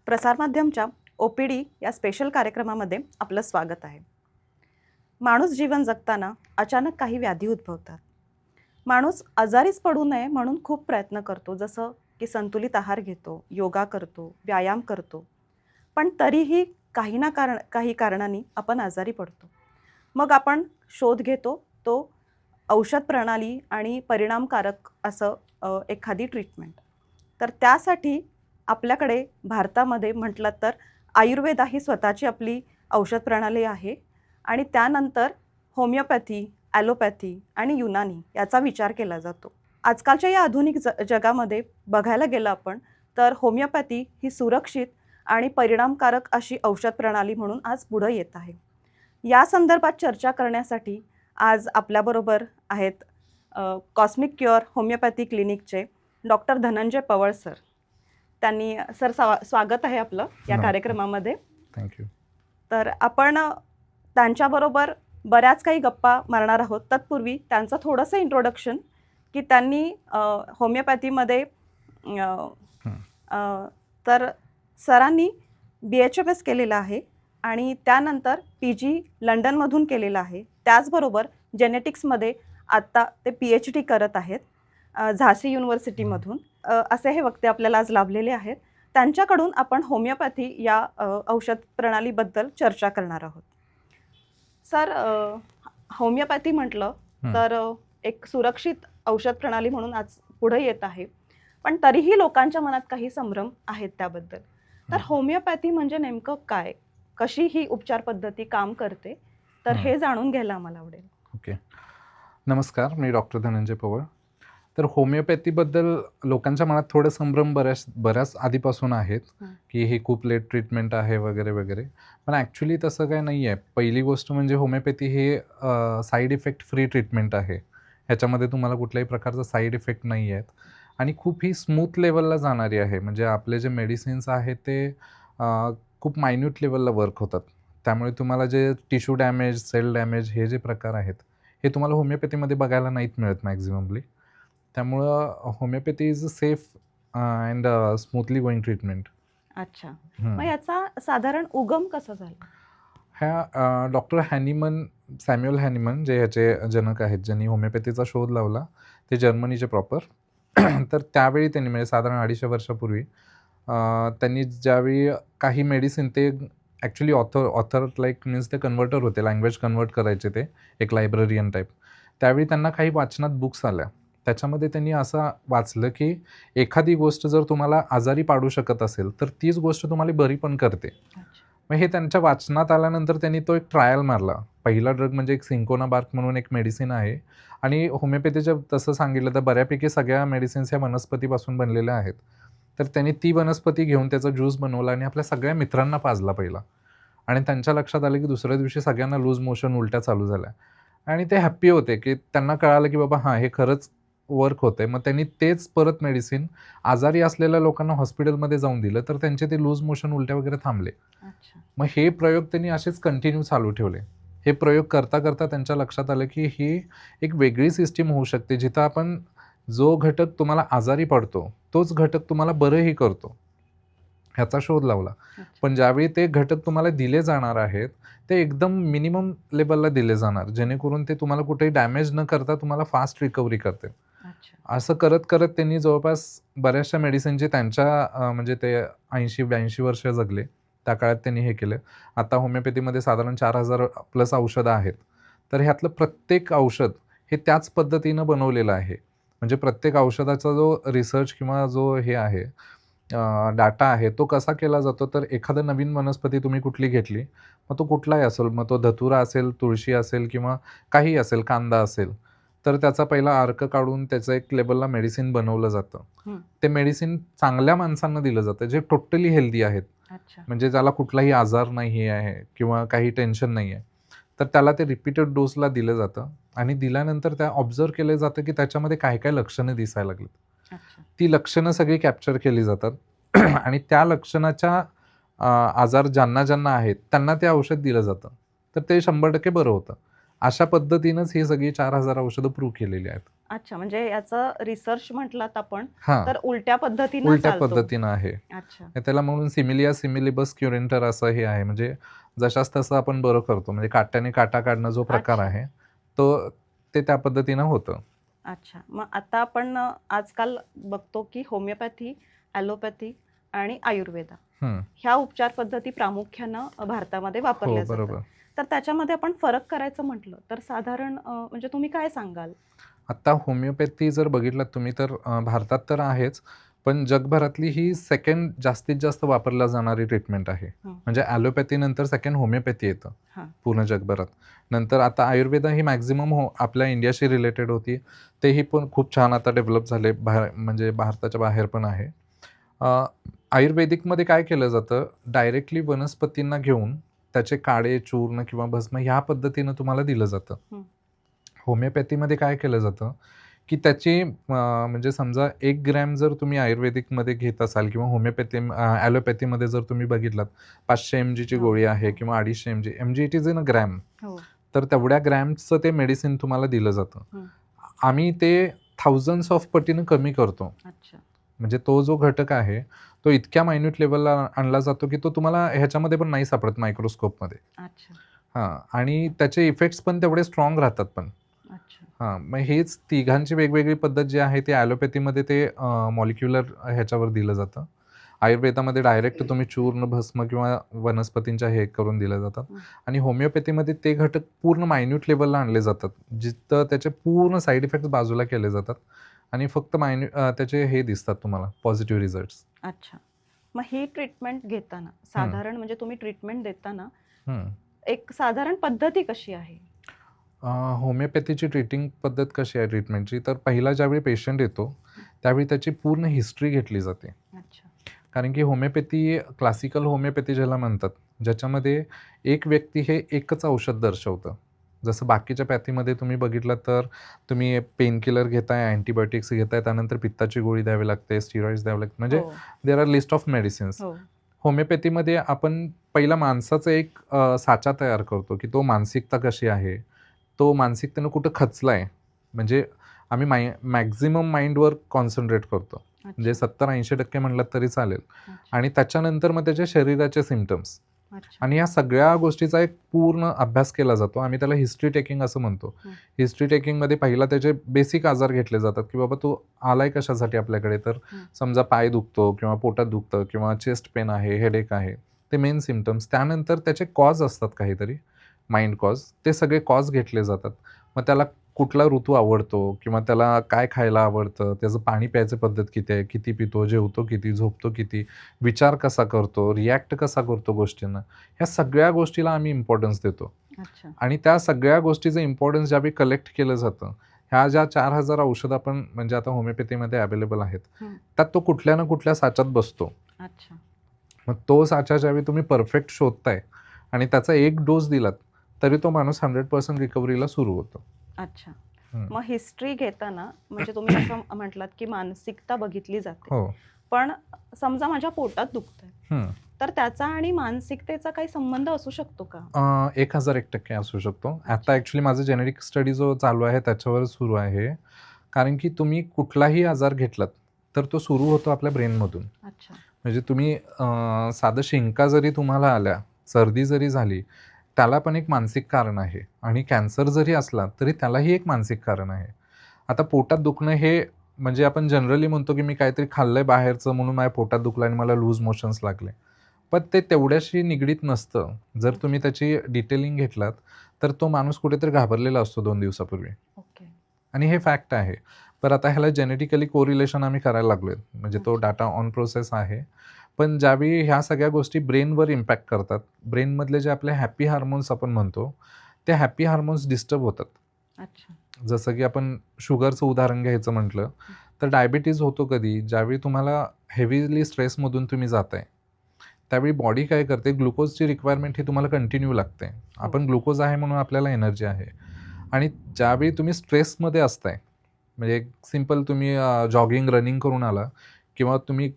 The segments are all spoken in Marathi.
प्रसारमाध्यमच्या OPD या स्पेशल कार्यक्रमामध्ये आपलं स्वागत आहे. माणूस जीवन जगताना अचानक काही व्याधी उद्भवतात. माणूस आजारीच पडू नये म्हणून खूप प्रयत्न करतो, जसं की संतुलित आहार घेतो, योगा करतो, व्यायाम करतो. पण तरीही काही कारणांनी आपण आजारी पडतो. मग आपण शोध घेतो तो औषध प्रणाली आणि परिणामकारक असं एखादी ट्रीटमेंट. तर त्यासाठी आपल्याकडे भारतामध्ये म्हटलं तर आयुर्वेद ही स्वतःची आपली औषध प्रणाली आहे आणि त्यानंतर होमिओपॅथी, ॲलोपॅथी आणि युनानी याचा विचार केला जातो. आजकालच्या या आधुनिक जगामध्ये बघायला गेलं आपण तर होमिओपॅथी ही सुरक्षित आणि परिणामकारक अशी औषध प्रणाली म्हणून आज पुढे येत आहे. या संदर्भात चर्चा करण्यासाठी आज आपल्याबरोबर आहेत कॉस्मिक क्युअर होमिओपॅथी क्लिनिकचे डॉक्टर धनंजय पवार सर. त्यांनी सर स्वागत आहे आपलं या कार्यक्रमामध्ये. थँक्यू. तर आपण त्यांच्याबरोबर बऱ्याच काही गप्पा मारणार आहोत. तत्पूर्वी त्यांचं थोडंसं इंट्रोडक्शन की त्यांनी होमिओपॅथीमध्ये तर सरांनी BHMS केलेलं आहे आणि त्यानंतर PG लंडनमधून केलेलं आहे. त्याचबरोबर जेनेटिक्समध्ये आत्ता ते PhD करत आहेत झाशी युनिव्हर्सिटीमधून. असे हे वक्ते आपल्याला आज लाभलेले आहेत. त्यांच्याकडून आपण होमिओपॅथी या औषध प्रणालीबद्दल चर्चा करणार आहोत. सर, होमिओपॅथी म्हटलं तर एक सुरक्षित औषध प्रणाली म्हणून आज पुढे येत आहे, पण तरीही लोकांच्या मनात काही संभ्रम आहेत त्याबद्दल. तर होमिओपॅथी म्हणजे नेमकं काय, कशी ही उपचार पद्धती काम करते, तर हे जाणून घ्यायला आम्हाला आवडेल. ओके. नमस्कार, मी डॉक्टर धनंजय पवार. तर होमिओपॅथीबद्दल लोकांच्या मनात थोडं संभ्रम बऱ्याच आधीपासून आहेत की हे खूप लेट ट्रीटमेंट आहे वगैरे वगैरे, पण ॲक्च्युली तसं काय नाही आहे. पहिली गोष्ट म्हणजे होमिओपॅथी हे साईड इफेक्ट फ्री ट्रीटमेंट आहे. ह्याच्यामध्ये तुम्हाला कुठल्याही प्रकारचा साईड इफेक्ट नाही आहेत आणि खूप ही स्मूथ लेवलला जाणारी आहे. म्हणजे आपले जे मेडिसिन्स आहेत ते खूप मायन्यूट लेवलला वर्क होतात. त्यामुळे तुम्हाला जे टिश्यू डॅमेज, सेल डॅमेज हे जे प्रकार आहेत हे तुम्हाला होमिओपॅथीमध्ये बघायला नाहीत मिळत मॅक्झिममली. त्यामुळं homeopathy is a safe and smoothly going treatment. अच्छा, मग याचा साधारण उगम कसा झाला? ह्या डॉक्टर सॅम्युअल हॅनिमन जे ह्याचे जनक आहेत, ज्यांनी होमिओपॅथीचा शोध लावला, ते जर्मनीचे प्रॉपर. तर त्यावेळी त्यांनी म्हणजे साधारण 250 वर्षापूर्वी त्यांनी ज्यावेळी काही मेडिसिन ते ॲक्च्युली ऑथर लाईक मीन्स ते कन्व्हर्टर होते, लँग्वेज कन्वर्ट करायचे ते एक लायब्ररियन टाईप. त्यावेळी त्यांना काही वाचनात बुक्स आल्या. त्याच्यामध्ये त्यांनी असं वाचलं की एखादी गोष्ट जर तुम्हाला आजारी पाडू शकत असेल तर तीच गोष्ट तुम्हाला बरी पण करते. मग हे त्यांच्या वाचनात आल्यानंतर त्यांनी तो एक ट्रायल मारला. पहिला ड्रग म्हणजे एक सिंकोना बार्क म्हणून एक मेडिसिन आहे आणि होमिओपॅथीच्या तसं सांगितलं तर बऱ्यापैकी सगळ्या मेडिसिन्स ह्या वनस्पतीपासून बनलेल्या आहेत. तर त्यांनी ती वनस्पती घेऊन त्याचा ज्यूस बनवला आणि आपल्या सगळ्या मित्रांना पाजला पहिला. आणि त्यांच्या लक्षात आलं की दुसऱ्या दिवशी सगळ्यांना लूज मोशन, उलट्या चालू झाल्या आणि ते हॅप्पी होते की त्यांना कळालं की बाबा हां, हे खरंच वर्क होतंय. मग त्यांनी तेच परत मेडिसिन आजारी असलेल्या लोकांना हॉस्पिटलमध्ये जाऊन दिलं, तर त्यांचे ते लूज मोशन, उलट्या वगैरे थांबले. मग हे प्रयोग त्यांनी असेच कंटिन्यू चालू ठेवले. हे प्रयोग करता करता त्यांच्या लक्षात आलं की ही एक वेगळी सिस्टीम होऊ शकते, जिथं आपण जो घटक तुम्हाला आजारी पडतो तोच घटक तुम्हाला बरंही करतो, ह्याचा शोध लावला. पण ज्यावेळी ते घटक तुम्हाला दिले जाणार आहेत ते एकदम मिनिमम लेवलला दिले जाणार, जेणेकरून ते तुम्हाला कुठेही डॅमेज न करता तुम्हाला फास्ट रिकव्हरी करते. असं करत करत त्यांनी जवळपास बऱ्याचशा मेडिसिनचे त्यांच्या म्हणजे ते 80-82 वर्ष जगले. त्या काळात त्यांनी हे केलं. आता होमिओपॅथीमध्ये साधारण 4000+ औषधं आहेत. तर ह्यातलं प्रत्येक औषध हे त्याच पद्धतीनं बनवलेलं आहे. म्हणजे प्रत्येक औषधाचा जो रिसर्च किंवा जो हे आहे डाटा आहे तो कसा केला जातो, तर एखादं नवीन वनस्पती तुम्ही कुठली घेतली, मग तो कुठलाही असेल, मग तो धतुरा असेल, तुळशी असेल किंवा काही असेल, कांदा असेल, तर त्याचा पहिला अर्क काढून त्याचं एक लेवलला मेडिसिन बनवलं जातं. ते मेडिसिन चांगल्या माणसांना दिलं जातं जे टोटली हेल्दी आहेत, म्हणजे ज्याला कुठलाही आजार नाही आहे किंवा काही टेन्शन नाही आहे. तर त्याला ते रिपीटेड डोसला दिलं जातं आणि दिल्यानंतर त्या ऑब्झर्व केलं जातं की त्याच्यामध्ये काय काय लक्षणं दिसायला लागलीत. ती लक्षणं सगळी कॅप्चर केली जातात आणि त्या लक्षणाच्या आजार ज्यांना ज्यांना आहेत त्यांना ते औषध दिलं जातं, तर ते 100% बरं होतं. अशा पद्धतीनंच ही सगळी 4000 औषधं प्रूव्ह केलेली आहेत. अच्छा, म्हणजे याचं रिसर्च म्हटलात आपण हां, तर उलट्या पद्धतीनं उलट्या चालतो. पद्धतीनं आहे. अच्छा. त्याला म्हणून सिमिलिया सिमिलिबस क्युरेंटर असं हे आहे. म्हणजे जशास तसं आपण बरं करतो. म्हणजे काट्याने काटा काढणं जो प्रकार अच्छा. आहे, तो ते त्या पद्धतीनं होतं. अच्छा. मग आता आपण आजकाल बघतो की होमिओपॅथी, ॲलोपॅथी आणि आयुर्वेदा हं. ह्या उपचार पद्धती प्रामुख्यानं भारतामध्ये हो, वापरल्या जातात. बरोबर. तर त्याच्यामध्ये आपण फरक करायचं म्हटलं तर साधारण म्हणजे तुम्ही काय सांगाल? आता होमिओपॅथी जर बघितलात तुम्ही तर भारतात तर आहेच, पण जगभरातली ही सेकंड जास्तीत जास्त वापरल्या जाणारी ट्रीटमेंट आहे. हं. म्हणजे ॲलोपॅथीनंतर सेकंड होमिओपॅथी येतं हां. पूर्ण जगभरात. नंतर आता आयुर्वेदा ही मॅक्सिमम आपल्या इंडियाशी रिलेटेड होती. तेही पण खूप छान आता डेव्हलप झाले. म्हणजे भारताच्या बाहेर पण आहे. अ, आयुर्वेदिकमध्ये काय केलं जातं, डायरेक्टली वनस्पतींना घेऊन त्याचे काढे, चूर्ण किंवा भस्म ह्या पद्धतीनं तुम्हाला दिलं जातं. हं. होमिओपॅथीमध्ये काय केलं जातं, की त्याची म्हणजे समजा 1 ग्रॅम जर तुम्ही आयुर्वेदिकमध्ये घेत असाल किंवा ॲलोपॅथीमध्ये जर तुम्ही बघितलात 500 एमजीची हो, गोळी आहे हो. किंवा 250 MG, MG it is in a gram. हो. तर तेवढ्या ग्रॅम्सचं ते मेडिसिन तुम्हाला दिलं जातं. हं. आम्ही ते थाउजंड्स ऑफ पटीनं कमी करतो. अच्छा. म्हणजे तो जो घटक आहे, तो इतक्या मायन्यूट लेव्हलला आणला जातो, की तो तुम्हाला ह्याच्यामध्ये पण नाही सापडत मायक्रोस्कोपमध्ये. अच्छा. हां आणि त्याचे इफेक्ट्स पण तेवढे स्ट्राँग राहतात पण. अच्छा. हां, मग हेच तिघांची वेगवेगळी पद्धत जी आहे ती ॲलोपॅथीमध्ये ते मॉलिक्युलर ह्याच्यावर दिलं जातं. आयुर्वेदामध्ये डायरेक्ट तुम्ही चूर्ण, भस्म किंवा वनस्पतींच्या हे करून दिल्या जातात हं. आणि होमिओपॅथीमध्ये ते घटक पूर्ण मायन्यूट लेव्हलला आणले जातात. जिथं त्याचे पूर्ण साइड इफेक्ट्स बाजूला केले जातात आणि फक्त त्याचे हे दिसतात तुम्हाला पॉझिटिव्ह रिझल्ट्स. अच्छा. मग ही ट्रीटमेंट घेताना हं, साधारण म्हणजे तुम्ही ट्रीटमेंट देताना हं. एक साधारण पद्धती कशी आहे? अ, होमिओपॅथीची ट्रीटिंग पद्धत कशी आहे ट्रीटमेंटची, तर पहिला ज्यावेळी पेशंट येतो, त्यावेळी त्याची पूर्ण हिस्ट्री घेतली जाते. अच्छा. कारण की होमिओपॅथी क्लासिकल होमिओपॅथी ज्याला म्हणतात, ज्याच्यामध्ये एक व्यक्ती हे एकच औषध दर्शवतं. जसं बाकीच्या पॅथीमध्ये तुम्ही बघितलं तर तुम्ही पेनकिलर घेताय, अँटिबायोटिक्स घेताय, त्यानंतर पित्ताची गोळी द्यावी लागते, स्टिरॉइड्स द्यावे लागतात. म्हणजे हो. There are list of medicines. हो. होमिओपॅथीमध्ये आपण पहिला माणसाचा एक साचा तयार करतो, की तो मानसिकता कशी आहे, तो मानसिकतेनं कुठं खचलाय. म्हणजे आम्ही मॅक्सिमम माइंडवर कॉन्सन्ट्रेट करतो. म्हणजे अच्छा. 70-80% म्हटलात तरी चालेल. अच्छा. आणि त्याच्यानंतर मग त्याच्या शरीराचे सिम्प्टम्स अच्छा. आणि या सगळ्या गोष्टीचा एक पूर्ण अभ्यास केला जातो. आम्ही त्याला हिस्ट्री टेकिंग असं म्हणतो. हं. हिस्ट्री टेकिंगमध्ये पहिला त्याचे बेसिक आजार घेतले जातात, की बाबा तू आलाय कशासाठी आपल्याकडे? तर हं. समजा पाय दुखतो किंवा पोटात दुखतं किंवा चेस्ट पेन आहे, हेडेक आहे. ते मेन सिम्प्टम्स. त्यानंतर त्याचे कॉज असतात काहीतरी, माइंड कॉज. ते सगळे कॉज घेतले जातात. मग त्याला कुठला ऋतू आवडतो किंवा त्याला काय खायला आवडतं, त्याचं पाणी प्यायची पद्धत किती आहे, किती पितो, जेवतो किती, झोपतो किती, विचार कसा करतो, रिॲक्ट कसा करतो गोष्टींना. ह्या सगळ्या गोष्टीला आम्ही इम्पॉर्टन्स देतो. अच्छा. आणि त्या सगळ्या गोष्टीचं इम्पॉर्टन्स ज्यावेळी कलेक्ट केलं जातं, ह्या ज्या 4,000 औषधं आपण म्हणजे आता होमिओपॅथीमध्ये अवेलेबल आहेत, हं. त्यात तो कुठल्या ना कुठल्या साच्यात बसतो. अच्छा. मग तो साचा ज्यावेळी तुम्ही परफेक्ट शोधताय आणि त्याचा एक डोस दिलात, तरी तो माणूस 100% रिकव्हरीला सुरू होतो. अच्छा. हं. मग हिस्ट्री घेताना म्हणजे तुम्ही जसं म्हटलात, की मानसिकता बघितली जाते. हो. पण समजा माझ्या पोटात दुखतंय, हं. तर त्याचा आणि मानसिकतेचा काही संबंध असू शकतो का? 1001% असू शकतो. आता अच्छा. ॲक्चुअली माझं जेनेटिक स्टडी जो चालू आहे त्याच्यावरच सुरू आहे. कारण की तुम्ही कुठलाही आजार घेतलात, तर तो सुरू होतो आपल्या ब्रेनमधून. अच्छा. म्हणजे तुम्ही साधं शिंका जरी तुम्हाला आल्या, सर्दी जरी झाली, त्याला पण एक मानसिक कारण आहे आणि कॅन्सर जरी असला, तरी त्यालाही एक मानसिक कारण आहे. आता पोटात दुखणं हे म्हणजे आपण जनरली म्हणतो, की मी काहीतरी खाल्लंय बाहेरचं म्हणून माझ्या पोटात दुखलं आणि मला लूज मोशन्स लागले. पण ते तेवढ्याशी निगडीत नसतं. जर तुम्ही त्याची डिटेलिंग घेतलात, तर तो माणूस कुठेतरी घाबरलेला असतो 2 दिवसापूर्वी ओके. आणि हे फॅक्ट आहे. पण आता ह्याला जेनेटिकली कोरिलेशन आम्ही करायला लागलोय. म्हणजे तो अच्छा. डाटा ऑन प्रोसेस आहे. पण ज्यावेळी ह्या सगळ्या गोष्टी ब्रेनवर इम्पॅक्ट करतात, ब्रेनमधले जे आपले हॅपी हार्मोन्स आपण म्हणतो, ते हॅपी हार्मोन्स डिस्टर्ब होतात. अच्छा. जसं की आपण शुगरचं उदाहरण घ्यायचं म्हटलं, तर डायबिटीज होतो कधी? ज्यावेळी तुम्हाला हेवीली स्ट्रेसमधून तुम्ही जाताय. त्यावेळी बॉडी काय करते, ग्लुकोजची रिक्वायरमेंट ही तुम्हाला कंटिन्यू लागते. हो. आपण ग्लुकोज आहे म्हणून आपल्याला एनर्जी आहे आणि ज्यावेळी तुम्ही स्ट्रेसमध्ये असताय, म्हणजे एक सिंपल तुम्ही जॉगिंग, रनिंग करून आला किंवा तुम्ही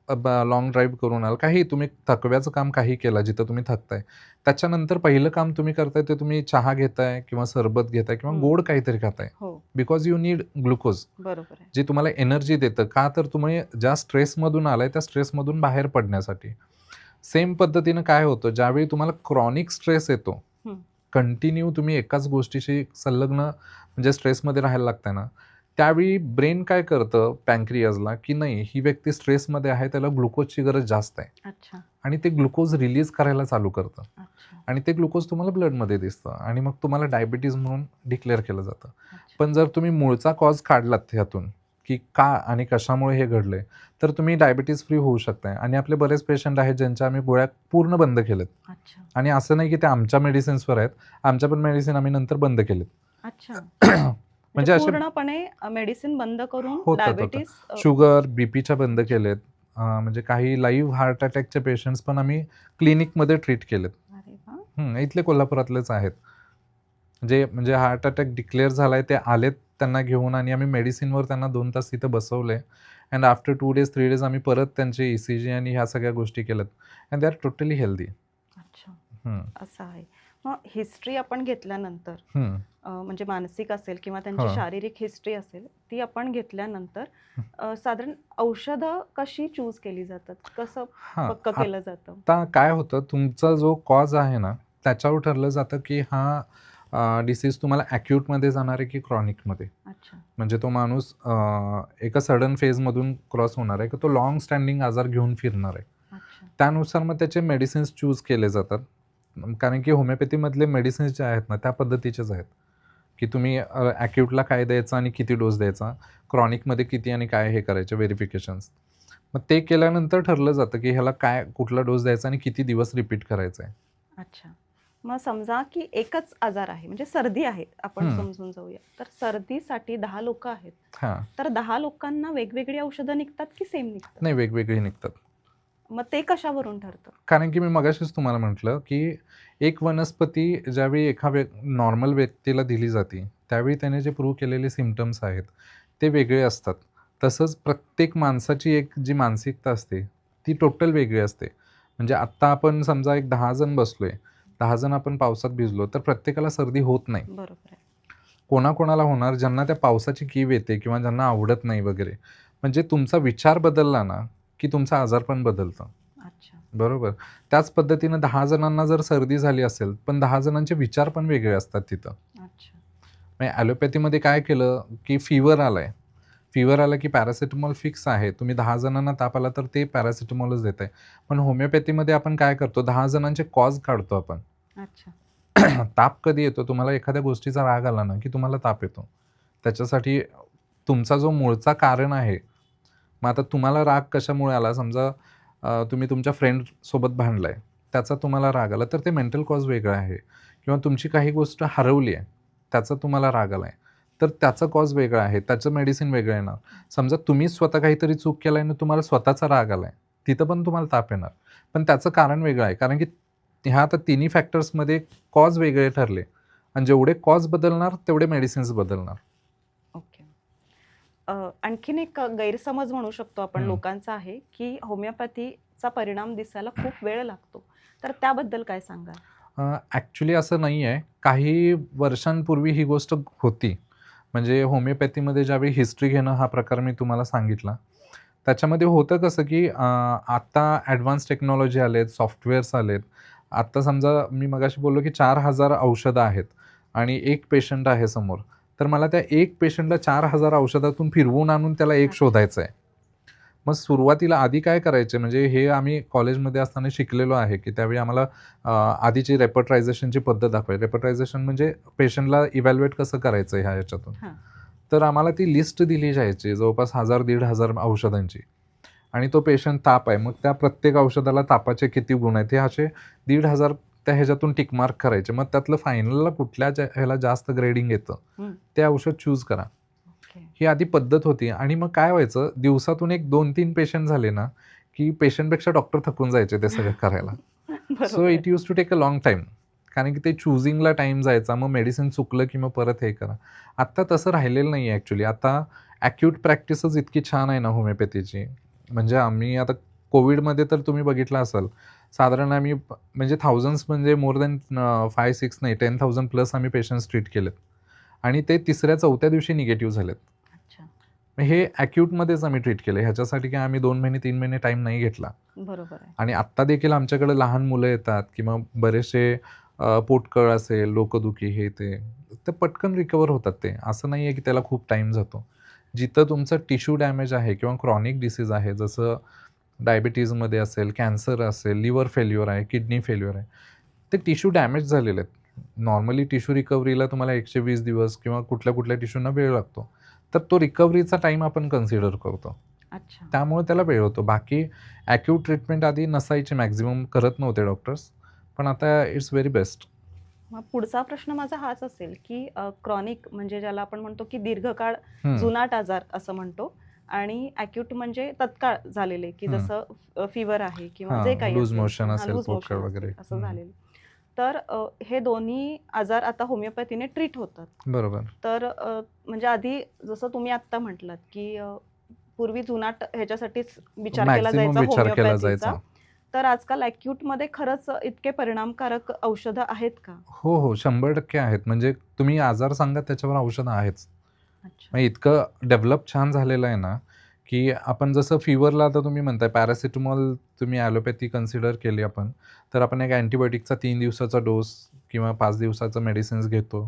लॉंग ड्राईव्ह करून आल, काही तुम्ही थकव्याचं काम काही केलं जिथं तुम्ही थकताय, त्याच्यानंतर पहिलं काम तुम्ही करताय ते तुम्ही चहा घेताय किंवा सरबत घेताय किंवा गोड काहीतरी खाताय. हो, बिकॉज यू नीड ग्लुकोज, बरोबर आहे. जे तुम्हाला एनर्जी देतं. का तर तुम्ही ज्या स्ट्रेसमधून आलाय त्या स्ट्रेसमधून बाहेर पडण्यासाठी. सेम पद्धतीनं काय होतं, ज्यावेळी तुम्हाला क्रॉनिक स्ट्रेस येतो, हं. कंटिन्यू तुम्ही एकाच गोष्टीशी संलग्न म्हणजे स्ट्रेसमध्ये राहायला लागतंय ना, त्यावेळी ब्रेन काय करतं पॅनक्रियाजला, की नाही ही व्यक्ती स्ट्रेसमध्ये आहे, त्याला ग्लुकोजची गरज जास्त आहे अच्छा, आणि ते ग्लुकोज रिलीज करायला चालू करतं अच्छा, आणि ते ग्लुकोज तुम्हाला ब्लडमध्ये दिसतं आणि मग तुम्हाला डायबिटीज म्हणून डिक्लेअर केलं जातं. अच्छा. पण जर तुम्ही मूळचा कॉज काढलात ह्यातून, की का आणि कशामुळे हे घडलंय, तर तुम्ही डायबिटीज फ्री होऊ शकताय. आणि आपले बरेच पेशंट आहेत ज्यांच्या आम्ही गोळ्या पूर्ण बंद केल्यात. अच्छा, आणि असं नाही की ते आमच्या मेडिसिन्सवर आहेत, आमच्या पण मेडिसिन आम्ही नंतर बंद केलेत. अच्छा. म्हणजे म्हणजे असे पूर्णपणे मेडिसिन बंद करून होतात. डायबिटीज शुगर, बीपीच्या बंद केलेत. म्हणजे काही लाईव्ह हार्ट अटॅकचे पेशंट्स पण आम्ही क्लिनिकमध्ये ट्रीट केलेत. अरे वाह! इथले कोल्हापुरातलेच आहेत. जे म्हणजे हार्ट अटॅक डिक्लेअर झालाय ते आलेत त्यांना घेऊन आणि आम्ही मेडिसिनवर त्यांना 2 तास तिथं बसवलंय अँड आफ्टर 2 डेज 3 डेज आम्ही परत त्यांचे ECG आणि ह्या सगळ्या गोष्टी केल्यात and they R totally healthy. अच्छा, हं, असं आहे. मग हिस्ट्री आपण घेतल्यानंतर हं. म्हणजे मानसिक असेल किंवा त्यांची हो. शारीरिक हिस्ट्री असेल, ती आपण घेतल्यानंतर हं. साधारण औषधं कशी चूज केली जातात? कसं हां, पक्कं केलं जातं? आता काय होतं तुमचा जो कॉज आहे ना, त्याच्यावर ठरलं जातं की हा डिसीज तुम्हाला ॲक्यूटमध्ये जाणार आहे की क्रॉनिकमध्ये. अच्छा, म्हणजे तो माणूस एका सडन फेजमधून क्रॉस होणार आहे की तो लाँग स्टँडिंग आजार घेऊन फिरणार आहे. अच्छा. त्यानुसार मग त्याचे मेडिसिन्स चूज केले जातात. कारण की होमिओपॅथीमधले मेडिसिन्स जे आहेत ना, त्या पद्धतीचेच आहेत, की तुम्ही ॲक्यूटला काय द्यायचं आणि किती डोस द्यायचा, क्रॉनिकमध्ये किती आणि काय हे करायचे व्हेरिफिकेशन्स. मग ते केल्यानंतर ठरलं जातं, की ह्याला काय कुठला डोस द्यायचा आणि किती दिवस रिपीट करायचा आहे. अच्छा. मग समजा की एकच आजार आहे, म्हणजे सर्दी आहे, आपण हं, समजून जाऊया. तर सर्दीसाठी 10 लोकं आहेत. हां. तर 10 लोकांना वेगवेगळी औषधं निघतात की सेम निघतात? नाही वेगवेगळे निघतात. मग ते कशावरून ठरतं? कारण की मी मगाशीच तुम्हाला म्हटलं, की एक वनस्पती ज्यावेळी एका नॉर्मल व्यक्तीला दिली जाते, त्यावेळी त्याने जे प्रूव्ह केलेले सिम्प्टम्स आहेत, ते वेगळे असतात. तसंच प्रत्येक माणसाची एक जी मानसिकता असते, ती टोटल वेगळी असते. म्हणजे आत्ता आपण समजा एक 10 जण बसलोय, 10 जण आपण पावसात भिजलो, तर प्रत्येकाला सर्दी होत नाही. बरोबर आहे. कोणाकोणाला होणार ज्यांना त्या पावसाची कीव येते किंवा ज्यांना आवडत नाही वगैरे. म्हणजे तुमचा विचार बदलला ना, की तुमचं आजारपण बदलतं. अच्छा. बरोबर. त्याच पद्धतीनं 10 जणांना जर सर्दी झाली असेल, पण 10 जणांचे विचार पण वेगळे असतात तिथं. अच्छा. म्हणजे ॲलोपॅथीमध्ये काय केलं, की फीव्हर आलाय. फीव्हर आला की पॅरासिटामॉल फिक्स आहे. तुम्ही 10 जणांना ताप आला तर ते पॅरासिटामॉलच देताय. पण होमिओपॅथीमध्ये आपण काय करतो, 10 जणांचे कॉज काढतो आपण. अच्छा. ताप कधी येतो? तुम्हाला एखाद्या गोष्टीचा राग आला ना, की तुम्हाला ताप येतो. त्याच्यासाठी तुमचा जो मूळचा कारण आहे, मग आता तुम्हाला राग कशामुळे आला? समजा तुम्ही तुमच्या फ्रेंडसोबत भांडलाय, त्याचा तुम्हाला राग आला, तर ते मेंटल कॉज वेगळं आहे किंवा तुमची काही गोष्ट हरवली आहे, त्याचा तुम्हाला राग आलाय, तर त्याचा कॉज वेगळा आहे, त्याचं मेडिसिन वेगळं येणार. समजा तुम्हीच स्वतः काहीतरी चूक केलाय आणि तुम्हाला स्वतःचा राग आलाय, तिथं पण तुम्हाला ताप येणार. पण त्याचं कारण वेगळं आहे. कारण की ह्या आता तिन्ही फॅक्टर्समध्ये कॉज वेगळे ठरले आणि जेवढे कॉज बदलणार, तेवढे मेडिसिन्स बदलणार. ओके. आणखीन एक गैरसमज म्हणू शकतो आपण हं. लोकांचा आहे, की होमिओपॅथीचा परिणाम दिसायला खूप वेळ लागतो. तर त्याबद्दल काय सांगाल? ॲक्चुअली असं नाही आहे. काही वर्षांपूर्वी ही गोष्ट होती. म्हणजे होमिओपॅथीमध्ये ज्यावेळी हिस्ट्री घेणं हा प्रकार मी तुम्हाला सांगितला. त्याच्यामध्ये होतं कसं, की आता ॲडव्हान्स टेक्नॉलॉजी आलेत, सॉफ्टवेअर्स आलेत. आत्ता समजा मी मगाशी बोललो, की 4,000 औषधं आहेत आणि 1 पेशंट आहे समोर. तर मला त्या 1 पेशंटला 4,000 औषधातून फिरवून आणून त्याला 1 अच्छा. शोधायचं आहे. मग सुरुवातीला आधी काय करायचे म्हणजे हे आम्ही कॉलेजमध्ये असताना शिकलेलो आहे, की त्यावेळी आम्हाला आधीची रेपर्टायझेशनची पद्धत दाखवायची. रेपर्टायझेशन म्हणजे पेशंटला इव्हॅल्युएट कसं करायचं ह्या ह्याच्यातून. हां. तर आम्हाला ती लिस्ट दिली जायची जवळपास 1000-1500 औषधांची आणि तो पेशंट ताप आहे. मग त्या प्रत्येक औषधाला तापाचे किती गुण आहेत हे असे 1500 त्या ह्याच्यातून टिक मार्क करायचे. मग त्यातलं फायनलला कुठल्या ह्याला जास्त ग्रेडिंग येतं, हं. ते औषध चूज करा. ओके. ही आधी पद्धत होती आणि मग काय व्हायचं दिवसातून एक 2-3 पेशंट झाले ना, की पेशंटपेक्षा डॉक्टर थकून जायचे ते सगळं करायला. सो बरोबर आहे. It used to take a long time. कारण की ते चूजिंगला टाईम जायचा. मग मेडिसिन चुकलं की मग परत हे करा. आत्ता तसं राहिलेलं नाही आहे ॲक्चुअली. आता ॲक्यूट प्रॅक्टिसच इतकी छान आहे ना होमिओपॅथीची, म्हणजे आम्ही आता कोविडमध्ये तर तुम्ही बघितलं असाल, साधारण आम्ही म्हणजे थाउजंड्स म्हणजे मोर दॅन 5-6 नाही 10,000 प्लस आम्ही पेशंट्स ट्रीट केलेत आणि ते 3ऱ्या-4थ्या दिवशी निगेटिव्ह झालेत. अच्छा. मग हे ॲक्यूटमध्येच आम्ही ट्रीट केलं. ह्याच्यासाठी काय आम्ही 2 महिने 3 महिने टाईम नाही घेतला. बरोबर आहे. आणि आत्ता देखील आमच्याकडे लहान मुलं येतात किंवा बरेचसे पोटकळ असेल, डोकंदुखी हे ते, तर पटकन रिकवर होतात ते. असं नाही आहे की त्याला खूप टाईम जातो. जिथं तुमचं टिश्यू डॅमेज आहे किंवा क्रॉनिक डिसीज आहे, जसं डायबिटीजमध्ये असेल, कॅन्सर असेल, लिव्हर फेल्युअर आहे, किडनी फेल्युअर आहे, ते टिश्यू डॅमेज झालेले आहेत. नॉर्मली टिश्यू रिकव्हरीला तुम्हाला 120 दिवस किंवा कुठल्या-कुठल्या टिश्यूंना वेळ लागतो. तर तो रिकव्हरीचा टाईम आपण कन्सिडर करतो. अच्छा. त्यामुळे त्याला वेळ होतो. बाकी ॲक्यूट ट्रीटमेंट आधी नसायची, मॅक्सिमम करत नव्हते डॉक्टर्स. पण आता इट्स व्हेरी बेस्ट. मग पुढचा प्रश्न माझा हाच असेल, की क्रॉनिक म्हणजे ज्याला आपण म्हणतो, की दीर्घकाळ हं, जुनाट आजार असं म्हणतो आणि ॲक्यूट म्हणजे तत्काळ झालेले, की हं. जसं फीव्हर आहे किंवा जे हां, काही लूज असेल मोशन हां, असेल, लूज पोटकळ मोशन वगैरे. असतील असं हं, झालेलं. तर हे दोन्ही आजार आता होमिओपॅथीने ट्रीट होतात. बरोबर. तर म्हणजे आधी जसं तुम्ही आत्ता म्हटलात, की पूर्वी जुनाट ह्याच्यासाठीच विचार केला मॅक्सिमम जायचा विचार केला होमिओपॅथीचा. जायचा. तर आजकाल ॲक्यूटमध्ये खरंच इतके परिणामकारक औषधं आहेत का? हो, हो, 100% आहेत. म्हणजे तुम्ही आजार सांगा त्याच्यावर औषधं आहेच. अच्छा. मग इतकं डेव्हलप छान झालेलं आहे ना, की आपण जसं फीव्हरला आता तुम्ही म्हणताय पॅरासिटामॉल तुम्ही ॲलोपॅथी कन्सिडर केली आपण, तर आपण एक अँटिबायोटिकचा 3 दिवसाचा डोस किंवा 5 दिवसाचं मेडिसिन्स घेतो.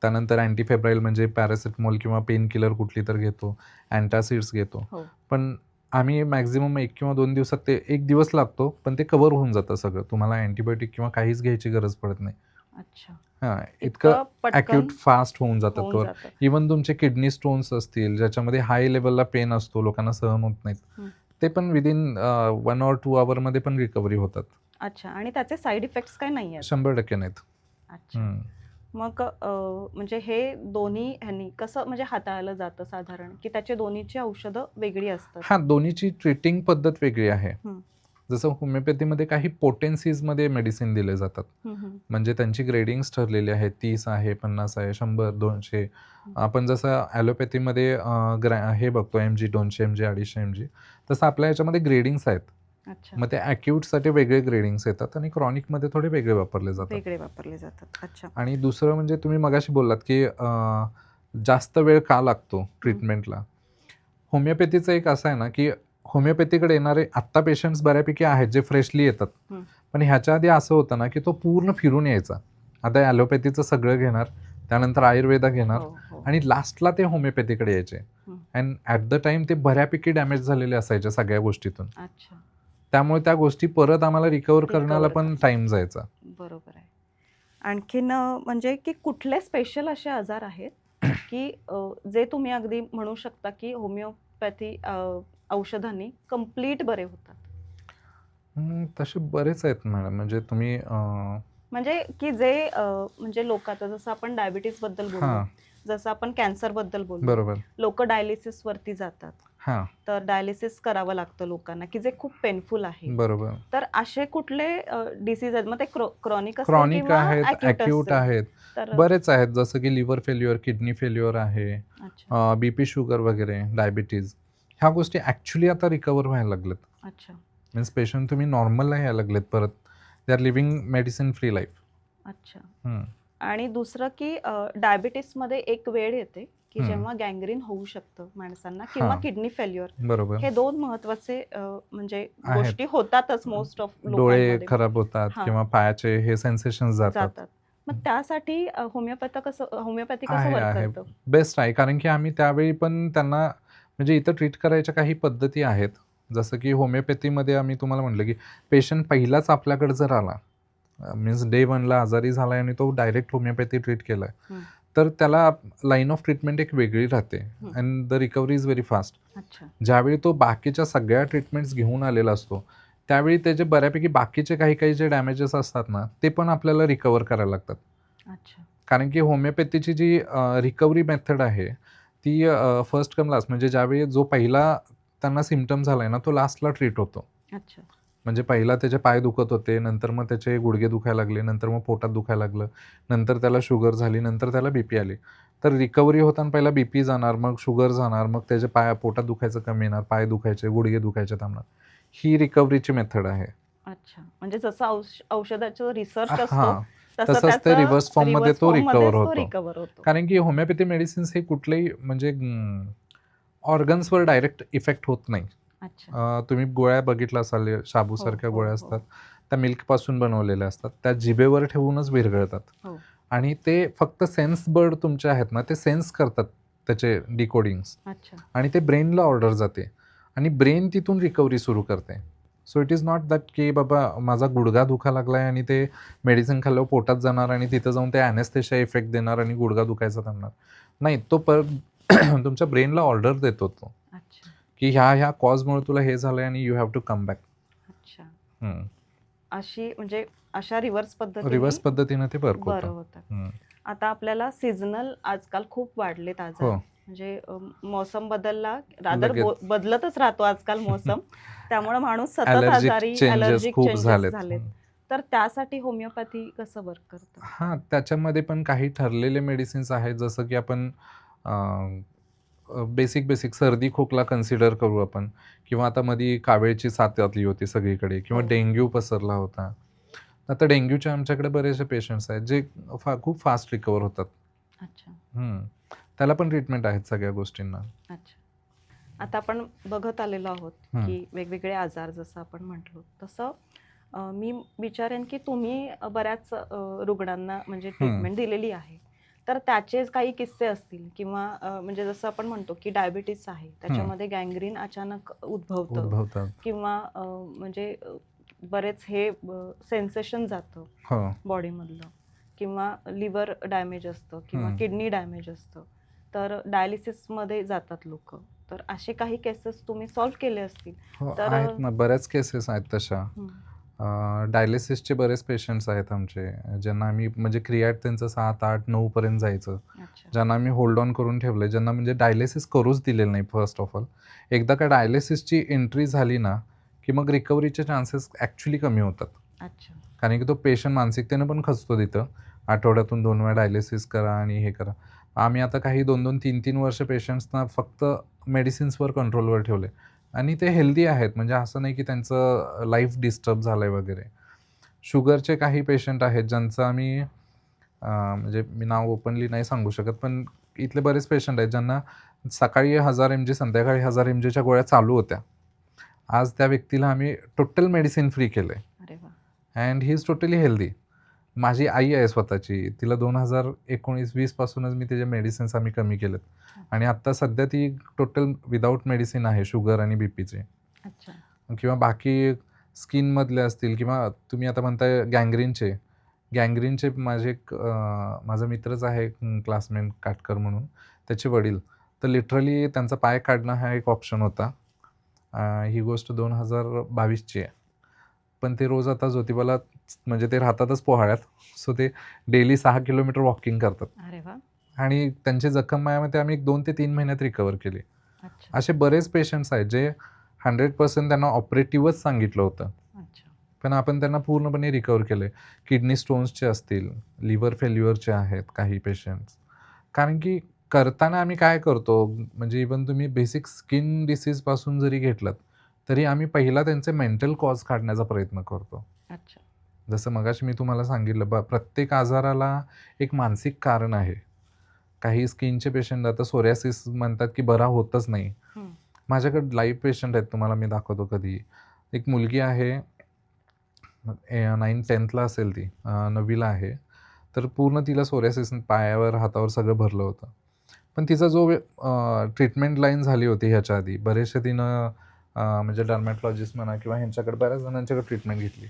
त्यानंतर अँटीफेब्राइल म्हणजे पॅरासिटामॉल किंवा पेन किलर कुठली तर घेतो. अँटासिड्स घेतो. हो. पण आम्ही मॅक्सिमम 1 किंवा 2 दिवसात ते 1 दिवस लागतो, पण ते कव्हर होऊन जातं सगळं. तुम्हाला अँटिबायोटिक किंवा काहीच घ्यायची गरज पडत नाही. अच्छा. हां, इतकं इतकं पटकन ॲक्यूट फास्ट होऊन जातात होऊन कव्हर. जातं. इव्हन तुमचे किडनी स्टोन्स असतील, ज्याच्यामध्ये हाय लेव्हलला पेन असतो, लोकांना सहन होत नाहीत. हं. ते पण विदिन 1 ऑर 2 अवरमध्ये पण रिकव्हरी होतात. अच्छा आणि त्याचे साइड इफेक्ट्स काही नाही आहेत? 100% नाहीत. अच्छा. हं. मग म्हणजे हे दोन्ही ह्यांनी कसं म्हणजे हाताळलं जातं साधारण, की त्याचे दोन्हीची औषधं वेगळी असतात? हां, दोन्हीची ट्रीटिंग पद्धत वेगळी आहे. हं. जसं होमिओपॅथीमध्ये काही पोटेन्सीजमध्ये मेडिसिन दिले जातात. हं, हं. म्हणजे त्यांची ग्रेडिंग्स ठरलेली आहेत. 30 आहे, 50 आहे, 100, 200. हं. आपण जसं ॲलोपॅथीमध्ये हे बघतो एमजी, 200 एमजी, 250 एमजी. तसं आपल्या ह्याच्यामध्ये ग्रेडिंग्स आहेत. अच्छा. मग ते ॲक्यूटसाठी वेगळे ग्रेडिंग्स येतात आणि क्रॉनिकमध्ये थोडे वेगळे वापरले जातात. वेगळे वापरले जातात. अच्छा. आणि दुसरं म्हणजे तुम्ही मगाशी बोललात, की जास्त वेळ का लागतो हं. ट्रीटमेंटला? होमिओपॅथीचं एक असं आहे ना, की होमिओपॅथीकडे येणारे आत्ता पेशंट्स बऱ्यापैकी आहेत जे फ्रेशली येतात. हं. पण ह्याच्या आधी असं होतं ना, की तो पूर्ण फिरून यायचा. आता ॲलोपॅथीचं सगळं घेणार, त्यानंतर आयुर्वेदा घेणार हो, हो. आणि लास्टला ते होमिओपॅथीकडे यायचे. हं. अँड ॲट द टाईम ते बऱ्यापैकी डॅमेज झालेले असायचे सगळ्या गोष्टीतून. अच्छा. त्यामुळे त्या गोष्टी परत आम्हाला रिकव्हर करण्याला रिकव्हर पण टाईम जायचा. बरोबर आहे. आणखीन म्हणजे की कुठले स्पेशल असे आजार आहेत, की जे तुम्ही अगदी म्हणू शकता, की होमिओपॅथी औषधांनी कंप्लीट बरे होतात? तसे बरेच आहेत मॅडम. म्हणजे तुम्ही म्हणजे की जे म्हणजे लोक आता जसं आपण डायबिटीजबद्दल बोललो, हां, जसं आपण कॅन्सरबद्दल बोललो. बरोबर. लोकं डायलिसिसवरती जातात. हां, तर डायलिसिस करावं लागतं लोकांना, की जे खूप पेनफुल आहे. बरोबर. तर असे कुठले डिसीज आहेत? मग ते क्रॉनिक असेल क्रॉनिक किंवा आहेत, ॲक्यूट ॲक्यूट असेल? आहेत. तर बरेच आहेत जसं की लिव्हर फेल्युअर, किडनी फेल्युअर आहे, अच्छा, बीपी, शुगर वगैरे, डायबिटीज. ह्या गोष्टी ॲक्चुअली आता रिकव्हर व्हायला लागल्यात. अच्छा, मीन्स पेशंट तुम्ही नॉर्मलला यायला लागलेत परत. They are living medicine free life. अच्छा. हं, आणि दुसरं की डायबिटीसमध्ये एक वेळ येते, की हं. जेव्हा गँग्रीन होऊ शकतं माणसांना किंवा हां, किडनी फेल्युअर. बरोबर. हे 2 महत्त्वाचे म्हणजे आहेत. गोष्टी होतातच मोस्ट ऑफ डोळे लोकांमध्ये. खराब होतात हां, किंवा पायाचे हे सेन्सेशन्स जातात. जातात. मग त्यासाठी होमिओपॅथी कसं आहे, वर्क आहे. करतं? बेस्ट आहे. कारण की आम्ही त्यावेळी पण त्यांना म्हणजे इथं ट्रीट करायच्या काही पद्धती आहेत. जसं की होमिओपॅथीमध्ये आम्ही तुम्हाला म्हटलं, की पेशंट पहिलाच आपल्याकडे जर आला, मीन्स डे 1ला आजारी झालाय आणि तो डायरेक्ट होमिओपॅथी ट्रीट केलाय, हं. तर त्याला लाईन ऑफ ट्रीटमेंट एक वेगळी राहते हं. And the recovery is very fast. अच्छा, ज्यावेळी तो बाकीच्या सगळ्या ट्रीटमेंट्स घेऊन आलेला असतो, त्यावेळी त्याचे बऱ्यापैकी बाकीचे काही-काही जे डॅमेजेस असतात ना, ते पण आपल्याला रिकव्हर करायला लागतात. अच्छा, कारण की होमिओपॅथीची जी रिकव्हरी मेथड आहे, ती फर्स्ट कम लास्ट म्हणजे ज्यावेळी जो पहिला त्यांना सिम्प्टम झालाय ना, तो लास्टला ट्रीट होतो. अच्छा. म्हणजे पहिला त्याचे पाय दुखत होते, नंतर मग त्याचे गुडघे दुखायला लागले, नंतर मग पोटात दुखायला लागलं, नंतर त्याला शुगर झाली, नंतर त्याला बीपी आली. तर रिकव्हरी होताना पहिला बीपी जाणार, मग शुगर जाणार, मग त्याचे पोटात दुखायचं कमी येणार, पाय दुखायचे, गुडघे दुखायचे थांबणार. ही रिकव्हरीची मेथड आहे. अच्छा. म्हणजे जसं औषधाचा रिसर्च असतो, हां, तसं तसंच ते त्याचं रिव्हर्स फॉर्ममध्ये रिव्हर्स तो रिकव्हर फॉर्ममध्येच तो होतो. रिकव्हर होतो. कारण की होमिओपॅथी मेडिसिन्स हे कुठलेही म्हणजे ऑर्गन्सवर डायरेक्ट इफेक्ट होत नाही. अच्छा. तुम्ही गोळ्या बघितला असाल, हो, शाबूसारख्या हो, गोळ्या हो, असतात. त्या मिल्कपासून बनवलेल्या असतात. त्या जिभेवर ठेवूनच विरघळतात. हो. आणि ते फक्त सेन्स बर्ड तुमचे आहेत ना, ते सेन्स करतात त्याचे डिकोडिंग्स अच्छा. आणि ते ब्रेनला ऑर्डर जाते आणि ब्रेन तिथून रिकव्हरी सुरू करते. So it is not that की बाबा माझा गुडघा दुखा लागलाय आणि ते मेडिसिन खाल्ल्यावर पोटात जाणार आणि तिथं जाऊन ते ॲनेस्थेशिया इफेक्ट देणार आणि गुडघा दुखायचा थांबणार. नाही, तो तुमच्या ब्रेनला ऑर्डर देतो तो, अच्छा. की ह्या कॉजमुळे तुला हे झालंय आणि you have to come back. अच्छा. हं. अशी म्हणजे अशा रिव्हर्स रिव्हर्स पद्धतीने पद्धतीनं ते वर्क बरं होतं. होतं. हं. आता आपल्याला सीझनल आजकाल खूप वाढलेत आजार. हो. म्हणजे मोसम बदलला, रादर लगेच. बदलतच राहतो आजकाल मोसम. त्यामुळे माणूस सतत ॲलर्जिक आजारी, चेंजेस ॲलर्जिक खूप चेंजेस झालेत. झालेत. तर त्यासाठी होमिओपॅथी कसं वर्क करतं? हां, त्याच्यामध्ये पण काही ठरलेले मेडिसिन्स आहेत, जसं की आपण बेसिक सर्दी खोकला कन्सिडर करू आपण, किंवा आता मध्ये कावीळची साथ आली होती सगळीकडे, किंवा हो. डेंग्यू पसरला होता. आता डेंग्यूचे आमच्याकडे बरेचसे पेशंट्स आहेत जे खूप फास्ट रिकव्हर होतात. अच्छा. हं. त्याला पण ट्रीटमेंट आहेत सगळ्या गोष्टींना. अच्छा. आता आपण बघत आलेलो आहोत हं. की वेगवेगळे आजार जसं आपण म्हटलो तसं मी विचारेन की तुम्ही बऱ्याच रुग्णांना म्हणजे ट्रीटमेंट दिलेली आहे. तर त्याचे काही किस्से असतील किंवा म्हणजे जसं आपण म्हणतो की डायबिटीस आहे त्याच्यामध्ये गँग्रीन अचानक उद्भवतं उद्भवतात. किंवा म्हणजे बरेच हे सेन्सेशन जातं हो. बॉडीमधलं किंवा लिव्हर डॅमेज असतं किंवा हं. किडनी डॅमेज असतं. तर डायलिसिसमध्ये जातात लोक. तर असे काही केसेस तुम्ही सॉल्व्ह केले असतील हो, तर आहेत ना, बऱ्याच केसेस आहेत तशा. डायलिसिसचे बरेच पेशंट्स आहेत आमचे, ज्यांना आम्ही म्हणजे क्रियाट त्यांचं 7, 8, 9 पर्यंत जायचं. अच्छा. ज्यांना आम्ही होल्ड ऑन करून ठेवलंय, ज्यांना म्हणजे डायलिसिस करूच दिलेलं नाही फर्स्ट ऑफ ऑल. एकदा का डायलिसिसची एंट्री झाली ना, की मग रिकव्हरीचे चान्सेस ॲक्चुअली कमी होतात. अच्छा. कारण की तो पेशंट मानसिकतेनं पण खचतो तिथं. आठवड्यातून 2 वेळा डायलिसिस करा आणि हे करा. आम्ही आता काही 2-2, 3-3 वर्ष पेशंट्सना फक्त मेडिसिन्सवर कंट्रोलवर ठेवले आणि ते हेल्दी आहेत. म्हणजे असं नाही की त्यांचं लाईफ डिस्टर्ब झालंय वगैरे. शुगरचे काही पेशंट आहेत ज्यांचं आम्ही म्हणजे मी नाव ओपनली नाही सांगू शकत, पण इथले बरेच पेशंट आहेत ज्यांना सकाळी 1000 mg संध्याकाळी 1000 mgच्या गोळ्या चालू होत्या. आज त्या व्यक्तीला आम्ही टोटल मेडिसिन फ्री केलंय अरे वा. And he is totally healthy. माझी आई आहे स्वतःची. तिला 2019-20 पासूनच मी तिचे मेडिसिन्स आम्ही कमी केलेत आणि आत्ता सध्या ती टोटल विदाऊट मेडिसिन आहे शुगर आणि बीपीचे. अच्छा. किंवा बाकी स्किनमधले असतील किंवा तुम्ही आता म्हणताय गँग्रीनचे माझा मित्रच आहे क्लासमेट काटकर म्हणून, त्याचे वडील. तर लिटरली त्यांचा पाय काढणं हा एक ऑप्शन होता. ही गोष्ट 2022ची आहे. पण ते रोज आता ज्योतिबाला म्हणजे ते राहतातच पोहाळ्यात. सो ते डेली 6 किलोमीटर वॉकिंग करतात अरे वा. आणि त्यांची जखम माझ्यामते आम्ही 2 ते 3 महिन्यात रिकव्हर केली. अच्छा. असे बरेच पेशंट्स आहेत जे 100% त्यांना ऑपरेटिव्हच सांगितलं होतं. अच्छा. पण आपण त्यांना पूर्णपणे रिकव्हर केले. किडनी स्टोन्सचे असतील, लिव्हर फेल्युअरचे आहेत काही पेशंट्स. कारण की करताना आम्ही काय करतो, म्हणजे इव्हन तुम्ही बेसिक स्किन डिसीजपासून जरी घेतलंत, तरी आम्ही पहिला त्यांचे मेंटल कॉज काढण्याचा प्रयत्न करतो. अच्छा. जसं मगाशी मी तुम्हाला सांगितलं, प्रत्येक आजाराला एक मानसिक कारण आहे. काही स्किनचे पेशंट आता सोरियासिस म्हणतात की बरा होतच नाही. माझ्याकडे लाईव्ह पेशंट आहेत, तुम्हाला मी दाखवतो कधी. एक मुलगी आहे, 9th-10thला असेल ती, 9वीला आहे. तर पूर्ण तिला सोरियासिस पायावर, हातावर सगळं भरलं होतं. पण तिचा जो ट्रीटमेंट लाईन झाली होती ह्याच्या आधी, बरेचसे तिनं म्हणजे डर्मॅटॉलॉजिस्ट म्हणा किंवा ह्यांच्याकडे बऱ्याच जणांच्याकडे ट्रीटमेंट घेतली.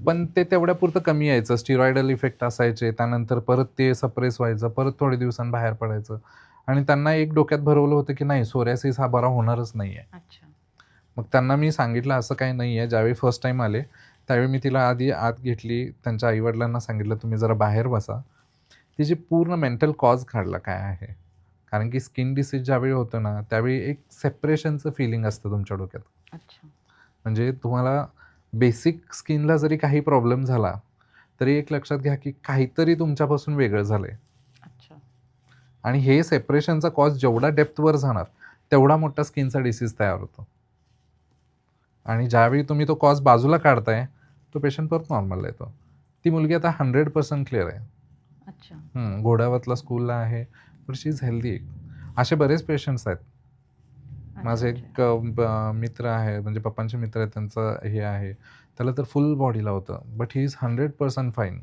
पण ते तेवढ्यापुरतं कमी यायचं. स्टिरॉइडल इफेक्ट असायचे. त्यानंतर परत ते सप्रेस व्हायचं. परत थोडे दिवसांनी बाहेर पडायचं आणि त्यांना एक डोक्यात भरवलं होतं की नाही, सोरियासिस हा बरा होणारच नाही आहे. अच्छा. मग त्यांना मी सांगितलं असं काही नाही आहे. ज्यावेळी फर्स्ट टाईम आले, त्यावेळी मी तिला आधी आत घेतली. त्यांच्या आईवडिलांना सांगितलं, तुम्ही जरा बाहेर बसा. तिची पूर्ण मेंटल कॉज काढला काय आहे. कारण की स्किन डिसीज ज्यावेळी होतं ना, त्यावेळी एक सेपरेशनचं फीलिंग असतं तुमच्या डोक्यात. अच्छा. म्हणजे तुम्हाला बेसिक स्किनला जरी काही प्रॉब्लेम झाला तरी एक लक्षात घ्या की काहीतरी तुमच्यापासून वेगळं झालंय. अच्छा. आणि हे सेपरेशनचा कॉज जेवढा डेप्थवर जाणार तेवढा मोठा स्किनचा डिसीज तयार होतो. आणि ज्यावेळी तुम्ही तो कॉज बाजूला काढताय तो पेशंट परत नॉर्मलला येतो. ती मुलगी आता 100% क्लिअर आहे. अच्छा. घोडावतला स्कूलला आहे, बट शी इज हेल्दी. असे बरेच पेशंट्स आहेत. माझे अच्छा. एक मित्र आहे, म्हणजे पप्पांचे मित्र आहेत, त्यांचं हे आहे, त्याला तर फुल बॉडीला होतं, बट ही इज 100% फाईन.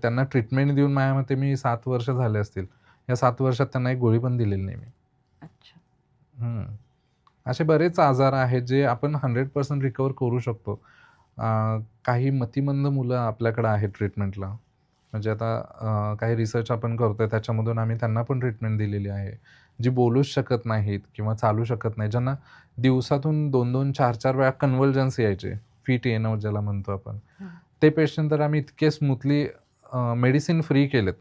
त्यांना ट्रीटमेंट देऊन माझ्या मते मी 7 वर्ष झाले असतील. या 7 वर्षात त्यांना एक गोळी पण दिलेली नाही मी. अच्छा. असे बरेच आजार आहेत जे आपण 100% रिकवर करू शकतो. काही मतिमंद मुलं आपल्याकडे आहेत ट्रीटमेंटला. म्हणजे आता काही रिसर्च आपण करतोय त्याच्यामधून आम्ही त्यांना पण ट्रीटमेंट दिलेली आहे. जी बोलूच शकत नाहीत किंवा चालू शकत नाही. ज्यांना दिवसातून 2-2, 4-4 वेळा कन्व्हल्जन्स यायचे, फिट येणं ज्याला म्हणतो आपण. हं. ते पेशंट तर आम्ही इतके स्मूथली मेडिसिन फ्री केलेत.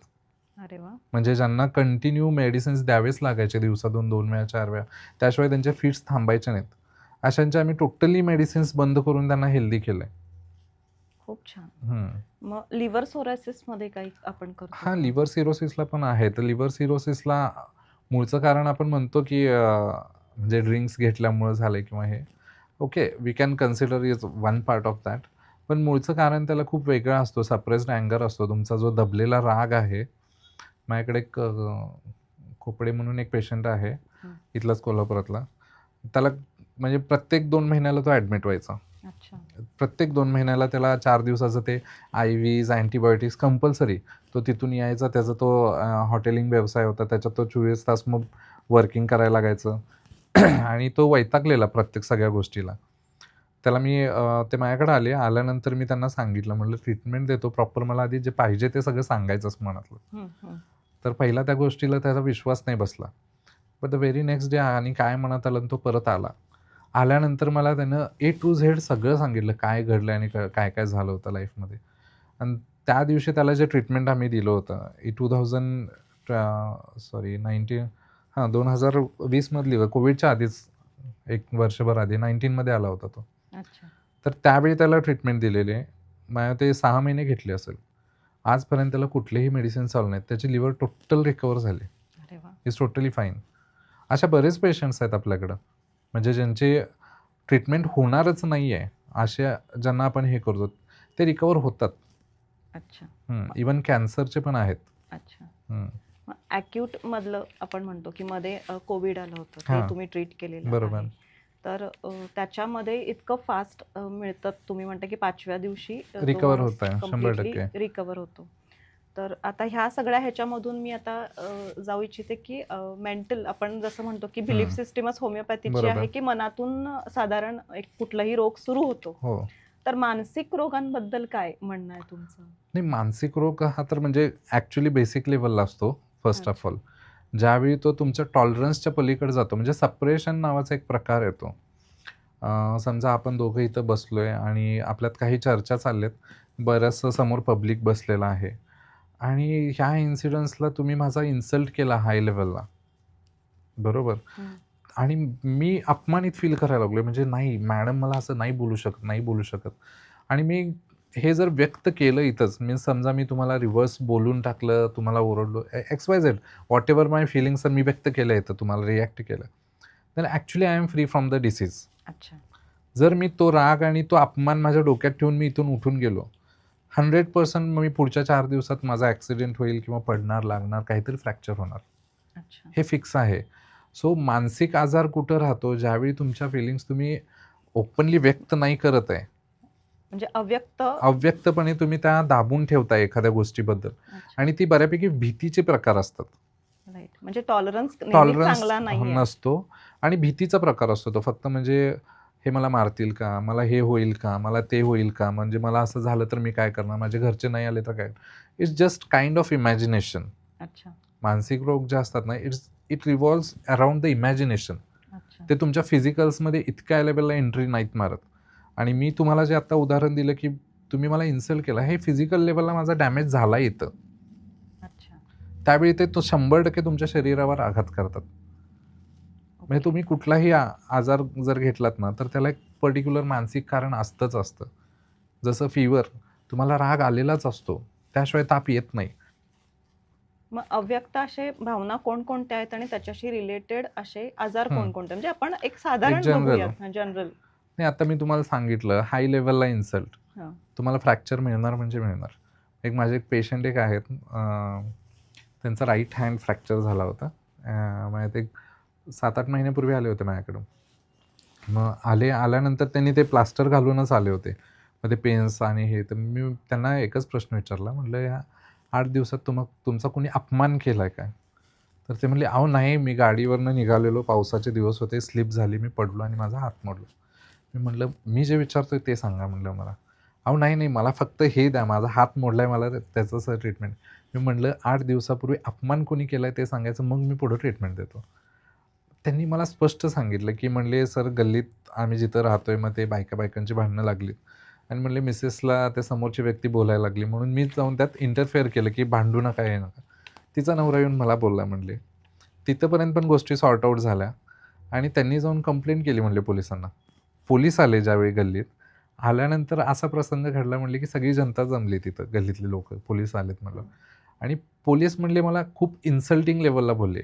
अरे वाह! म्हणजे ज्यांना कंटिन्यू मेडिसिन्स द्यावेच लागायचे दिवसातून 2 वेळा, 4 वेळा. त्याशिवाय त्यांचे फिट्स थांबायचे नाहीत. अशांचे आम्ही टोटली मेडिसिन्स बंद करून त्यांना हेल्दी केलंय. खूप छान. हं. मग लिव्हर सोरायसिसमध्ये काही आपण करतो हां, का? लिव्हर सिरोसिसला पण आहे. तर लिव्हर सिरोसिसला मूळचं कारण आपण म्हणतो की म्हणजे ड्रिंक्स घेतल्यामुळं झालंय किंवा हे. Okay, we can consider is one part of that. पण मूळचं कारण त्याला खूप वेगळं असतो. सप्रेस्ड अँगर असतो. तुमचा जो दबलेला राग आहे. माझ्याकडे एक खोपडे म्हणून एक पेशंट आहे, हं. इथलाच कोल्हापुरातला. त्याला म्हणजे प्रत्येक 2 महिन्याला तो ॲडमिट व्हायचा. अच्छा. प्रत्येक 2 महिन्याला त्याला 4 दिवसाचं ते आय-व्हीज, अँटिबायोटिक्स कंपल्सरी. तो तिथून यायचा, त्याचा तो हॉटेलिंग व्यवसाय होता. त्याच्यात तो 24 तास मग वर्किंग करायला लागायचं. आणि तो वैतागलेला प्रत्येक सगळ्या गोष्टीला. त्याला मी ते माझ्याकडे आले. आल्यानंतर मी त्यांना सांगितलं, म्हटलं ट्रीटमेंट देतो प्रॉपर, मला आधी जे पाहिजे ते सगळं सांगायचंच मनातलं. हं, हं. तर पहिला त्या गोष्टीला त्याचा विश्वास नाही बसला. But the very next day आणि काय मनात आलं आणि तो परत आला. आल्यानंतर मला त्यानं ए टू झेड सगळं सांगितलं, काय घडलं आणि काय काय झालं होतं लाईफमध्ये. आणि त्या दिवशी त्याला जे ट्रीटमेंट आम्ही दिलं होतं 2020 मधली, कोविडच्या आधीच, 1 वर्षभर आधी 19मध्ये आला होता तो. अच्छा. तर त्यावेळी त्याला ट्रीटमेंट दिलेली आहे. माझ्या ते 6 महिने घेतली असेल. आजपर्यंत त्याला कुठलेही मेडिसिन चालू नाहीत. त्याची लिव्हर टोटल रिकव्हर झाली. अरे वाह! Is totally fine. अशा बरेच पेशंट्स आहेत आपल्याकडं. म्हणजे ज्यांचे ट्रीटमेंट होणारच नाही आहे, अशा ज्यांना आपण हे करतो, ते रिकव्हर होतात. अच्छा. इव्हन कॅन्सरचे पण आहेत. अच्छा. हं. मग ॲक्यूटमधलं आपण म्हणतो की मध्ये कोविड आलं होतं. ते हां. तुम्ही ट्रीट केलेलं बरोबर. आहे. तर त्याच्यामध्ये इतकं फास्ट मिळतं, तुम्ही म्हणता की 5व्या दिवशी तो रिकव्हर माणूस होतंय 100% कम्प्लिटली रिकव्हर होतो. तर आता ह्या सगळ्या ह्याच्यामधून मी आता जाऊ इच्छिते की मेंटल, आपण जसं म्हणतो की बिलीफ सिस्टमच होमिओपॅथीची बरोबर. आहे की मनातून साधारण एक कुठलाही रोग सुरू होतो. हो. तर मानसिक रोगांबद्दल काय म्हणणं आहे तुमचं? नाही, मानसिक रोग हा तर म्हणजे ॲक्च्युली बेसिक लेव्हलला असतो फर्स्ट ऑफ ऑल. ज्यावेळी तो तुमच्या टॉलरन्सच्या पलीकडे जातो, म्हणजे सप्रेशन नावाचा एक प्रकार येतो. समजा आपण दोघं इथं बसलोय आणि आपल्यात काही चर्चा चालल्यात, बरंचसं समोर पब्लिक बसलेलं आहे आणि ह्या इन्सिडन्सला तुम्ही माझा इन्सल्ट केला हाय लेव्हलला, बरोबर? आणि मी अपमानित फील करायला लागलोय, म्हणजे नाही मॅडम मला असं नाही बोलू शकत, नाही बोलू शकत. आणि मी हे जर व्यक्त केलं इथंच, मीन्स समजा मी तुम्हाला रिव्हर्स बोलून टाकलं, तुम्हाला ओरडलो, XYZ whatever my feelings मी व्यक्त केलं इथं, तुम्हाला रिॲक्ट केलं, तर actually I am free from the disease. अच्छा. जर मी तो राग आणि तो अपमान माझ्या डोक्यात ठेवून मी इथून उठून गेलो, 100% मी पुढच्या 4 दिवसात माझा ॲक्सिडेंट होईल किंवा पडणार, लागणार, काहीतरी फ्रॅक्चर होणार. अच्छा. हे फिक्स आहे. सो मानसिक आजार कुठं राहतो, ज्यावेळी तुमच्या फीलिंग्स तुम्ही ओपनली व्यक्त नाही करत आहे. म्हणजे अव्यक्तपणे तुम्ही त्या दाबून ठेवताय एखाद्या गोष्टीबद्दल. अच्छा. आणि ती बऱ्यापैकी भीतीचे प्रकार असतात. राईट. म्हणजे टॉलरन्स नेहमीच टॉलरन्स चांगला नाहीये. नसतो आणि भीतीचा प्रकार असतो तो. फक्त म्हणजे हे मला मारतील का? मला हे होईल का? मला ते होईल का? म्हणजे मला असं झालं तर मी काय करणार? माझे घरचे नाही आले तर काय? It's just kind of imagination. अच्छा. मानसिक रोग जे असतात ना, it revolves around the imagination. अच्छा. ते तुमच्या फिजिकल्समध्ये इतक्या लेवलला एंट्री नाहीत मारत. आणि मी तुम्हाला जे आता उदाहरण दिलं, की तुम्ही मला इन्सल्ट केला, हे फिजिकल लेवलला माझा डॅमेज झाला इथं. अच्छा. त्यावेळी ते तो 100% तुमच्या शरीरावर आघात करतात. म्हणजे तुम्ही कुठलाही आजार जर घेतलात ना, तर त्याला एक पर्टिक्युलर मानसिक कारण असतं. जसं फीवर, तुम्हाला राग आलेलाच असतो, त्याशिवाय ताप येत नाही. मग अव्यक्त असे भावना कोणकोणत्या आहेत आणि त्याच्याशी रिलेटेड असे आजार हं. कोणकोणते, म्हणजे आपण एक एक साधारण जनरल. बघूयात जनरल. नाही, आता मी तुम्हाला सांगितलं हाय लेव्हलला इन्सल्ट. हां. तुम्हाला फ्रॅक्चर मिळणार म्हणजे मिळणार. माझे एक पेशंट आहेत, त्यांचा राईट हँड फ्रॅक्चर झाला होता. म्हणजे ते 7-8 महिन्यापूर्वी आले होते माझ्याकडं. मग आल्यानंतर त्यांनी ते प्लास्टर घालूनच आले होते. मग ते पेन्स आणि हे, तर मी त्यांना एकच प्रश्न विचारला, म्हटलं या 8 दिवसात तुमचा कोणी अपमान केलाय काय? तर ते म्हणले, अहो नाही, मी गाडीवरनं निघालेलो, पावसाचे दिवस होते, स्लिप झाली, मी पडलो आणि माझा हात मोडला. मी म्हटलं, मी जे विचारतोय ते सांगा म्हटलं मला. अहो नाही, मला फक्त हे द्या, माझा हात मोडलाय, मला त्याचं सर ट्रीटमेंट. मी म्हटलं 8 दिवसापूर्वी अपमान कोणी केलाय ते सांगायचं, मग मी पुढं ट्रीटमेंट देतो. त्यांनी मला स्पष्ट सांगितलं, की म्हणले सर गल्लीत आम्ही जिथं राहतोय, मग ते बायकांची भांडणं लागलीत आणि म्हणले मिसेसला ते समोरची व्यक्ती बोलायला लागली, म्हणून मीच जाऊन त्यात इंटरफेअर केलं, की भांडू नका, हे नका. तिचा नवरा येऊन मला बोलला म्हणले. तिथपर्यंत पण गोष्टी सॉर्ट आउट झाल्या आणि त्यांनी जाऊन कंप्लेंट केली म्हणले पोलिसांना. पोलीस आले ज्यावेळी गल्लीत, आल्यानंतर असा प्रसंग घडला म्हणले, की सगळी जनता जमली तिथं, गल्लीतले लोकं. पोलीस आलेत म्हणलं आणि पोलीस म्हणले मला खूप इन्सल्टिंग लेव्हलला बोलले.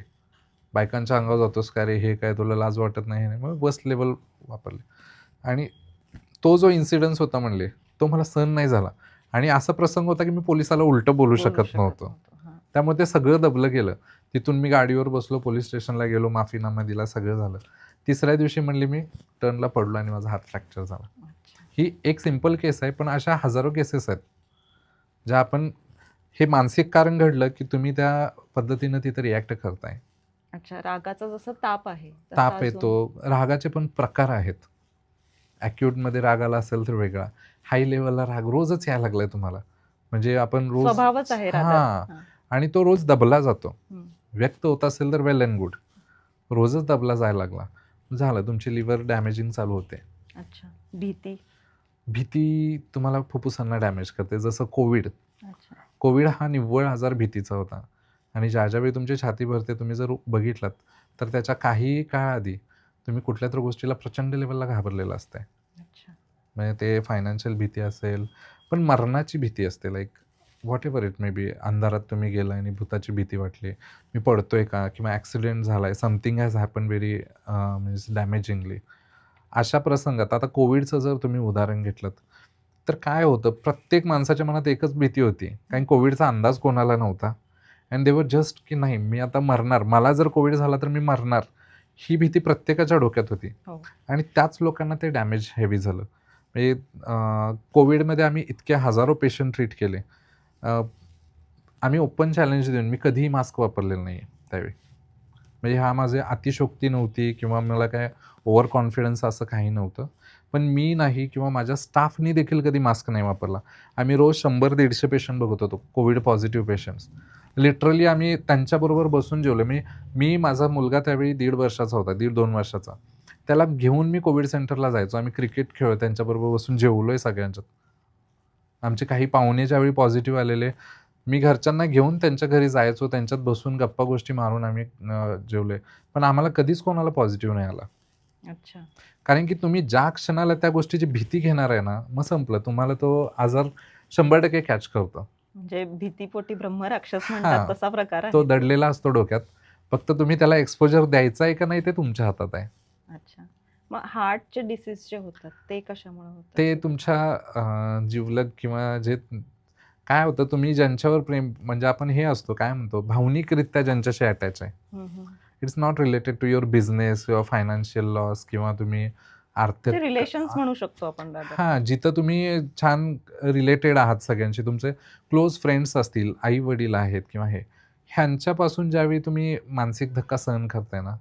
बायकांच्या अंगावर जातोस का रे, हे काय तुला लाज वाटत नाही? मग बस लेव्हल वापरले आणि तो जो इन्सिडन्स होता म्हणले, तो मला सहन नाही झाला आणि असा प्रसंग होता, की मी पोलिसाला उलटं बोलू शकत नव्हतो. हां. त्यामुळे ते सगळं दबलं गेलं. तिथून मी गाडीवर बसलो, पोलीस स्टेशनला गेलो, माफीनामा दिला, सगळं झालं. तिसऱ्या दिवशी म्हणले मी टर्नला पडलो आणि माझा हात फ्रॅक्चर झाला. अच्छा. ही एक सिंपल केस आहे, पण अशा हजारो केसेस आहेत, ज्या आपण हे मानसिक कारण घडलं, की तुम्ही त्या पद्धतीनं तिथं रिॲक्ट करताय. अच्छा, रागाचा जसं ताप आहे तसा ताप येतो, रागाचे पण प्रकार आहेत. ॲक्यूटमध्ये राग आला असेल तर वेगळा. हाय लेव्हलला राग रोजच यायला लागलाय तुम्हाला. म्हणजे आपण रोज स्वभावच आहे रागात. हां. हां. आणि तो रोज दबला जातो. हं. व्यक्त होत असेल तर वेल एंड गुड. रोजच दबला जायला लागला, झालं तुमची लिव्हर डॅमेजिंग चालू होते. अच्छा. भीती. भीती तुम्हाला फुफ्फुसांना डॅमेज करते. जसं कोविड. अच्छा. कोविड हा निव्वळ आजार भीतीचा होता आणि ज्यावेळी तुमची छाती भरते, तुम्ही जर बघितलात, तर त्याच्या काही काळ आधी तुम्ही कुठल्यातरी गोष्टीला प्रचंड लेव्हलला घाबरलेला असताय. अच्छा. म्हणजे ते फायनान्शियल भीती असेल, पण मरणाची भीती असते, like whatever it may be. अंधारात तुम्ही गेलाय आणि भुताची भीती वाटली, मी पडतोय का, किंवा ॲक्सिडेंट झालाय, something has happen very means damagingly. अशा प्रसंगात आता कोविडचं जर तुम्ही उदाहरण घेतलंत, तर काय होतं, प्रत्येक माणसाच्या मनात एकच भीती होती, कारण कोविडचा अंदाज कोणाला नव्हता. अँड दे वर जस्ट की नाही, मी आता मरणार, मला जर कोविड झाला तर मी मरणार, ही भीती प्रत्येकाच्या डोक्यात होती. हो. आणि त्याच लोकांना ते डॅमेज हेवी झालं. म्हणजे कोविडमध्ये आम्ही इतके हजारो पेशंट ट्रीट केले. आम्ही ओपन चॅलेंज देऊन मी कधीही मास्क वापरलेला नाही आहे त्यावेळी. म्हणजे हा माझी अतिशयोक्ती नव्हती किंवा मला काय ओव्हर कॉन्फिडन्स असं काही नव्हतं. पण मी नाही किंवा माझ्या स्टाफनी देखील कधी मास्क नाही वापरला. आम्ही रोज 100-150 पेशंट बघत होतो, कोविड पॉझिटिव्ह पेशंट्स. लिटरली आम्ही त्यांच्याबरोबर बसून जेवलो. मी माझा मुलगा त्यावेळी 1.5 वर्षाचा होता, 1.5-2 वर्षाचा. त्याला घेऊन मी कोविड सेंटरला जायचो. आम्ही क्रिकेट खेळलो, त्यांच्याबरोबर बसून जेवलोय सगळ्यांच्यात. आमचे काही पाहुणे ज्यावेळी पॉझिटिव्ह आलेले, मी घरच्यांना घेऊन त्यांच्या घरी जायचो, त्यांच्यात बसून गप्पा गोष्टी मारून आम्ही जेवलोय. पण आम्हाला कधीच कोणाला पॉझिटिव्ह नाही आला. अच्छा. कारण की तुम्ही ज्या क्षणाला त्या गोष्टीची भीती घेणार आहे ना, मग संपलं. तुम्हाला तो आजार 100% कॅच करतो. म्हणजे भीतीपोटी ब्रह्मराक्षस म्हणतात हां, तसा प्रकार तो आहे तो. दडलेला असतो डोक्यात. फक्त तुम्ही त्याला एक्सपोजर द्यायचा आहे का नाही ते तुमच्या हातात आहे. अच्छा. मग हार्टचे डिसीज जे होतात ते कशामुळे होतात? ते तुमच्या जिवलग किंवा जे काय होतं, तुम्ही ज्यांच्यावर प्रेम, म्हणजे आपण हे असतो काय म्हणतो, भावनिकरित्या ज्यांच्याशी अटॅच आहे. हं, हं. It's not related to your business किंवा फायनान्शियल लॉस किंवा तुम्ही ते आर्थिक रिलेशन्स म्हणू शकतो आपण दादा. हां, जिथं तुम्ही छान रिलेटेड आहात सगळ्यांशी, तुमचे क्लोज फ्रेंड्स असतील, आई-वडील आहेत किंवा हे, ह्यांच्यापासून ज्यावेळी तुम्ही मानसिक धक्का सहन करताय ना,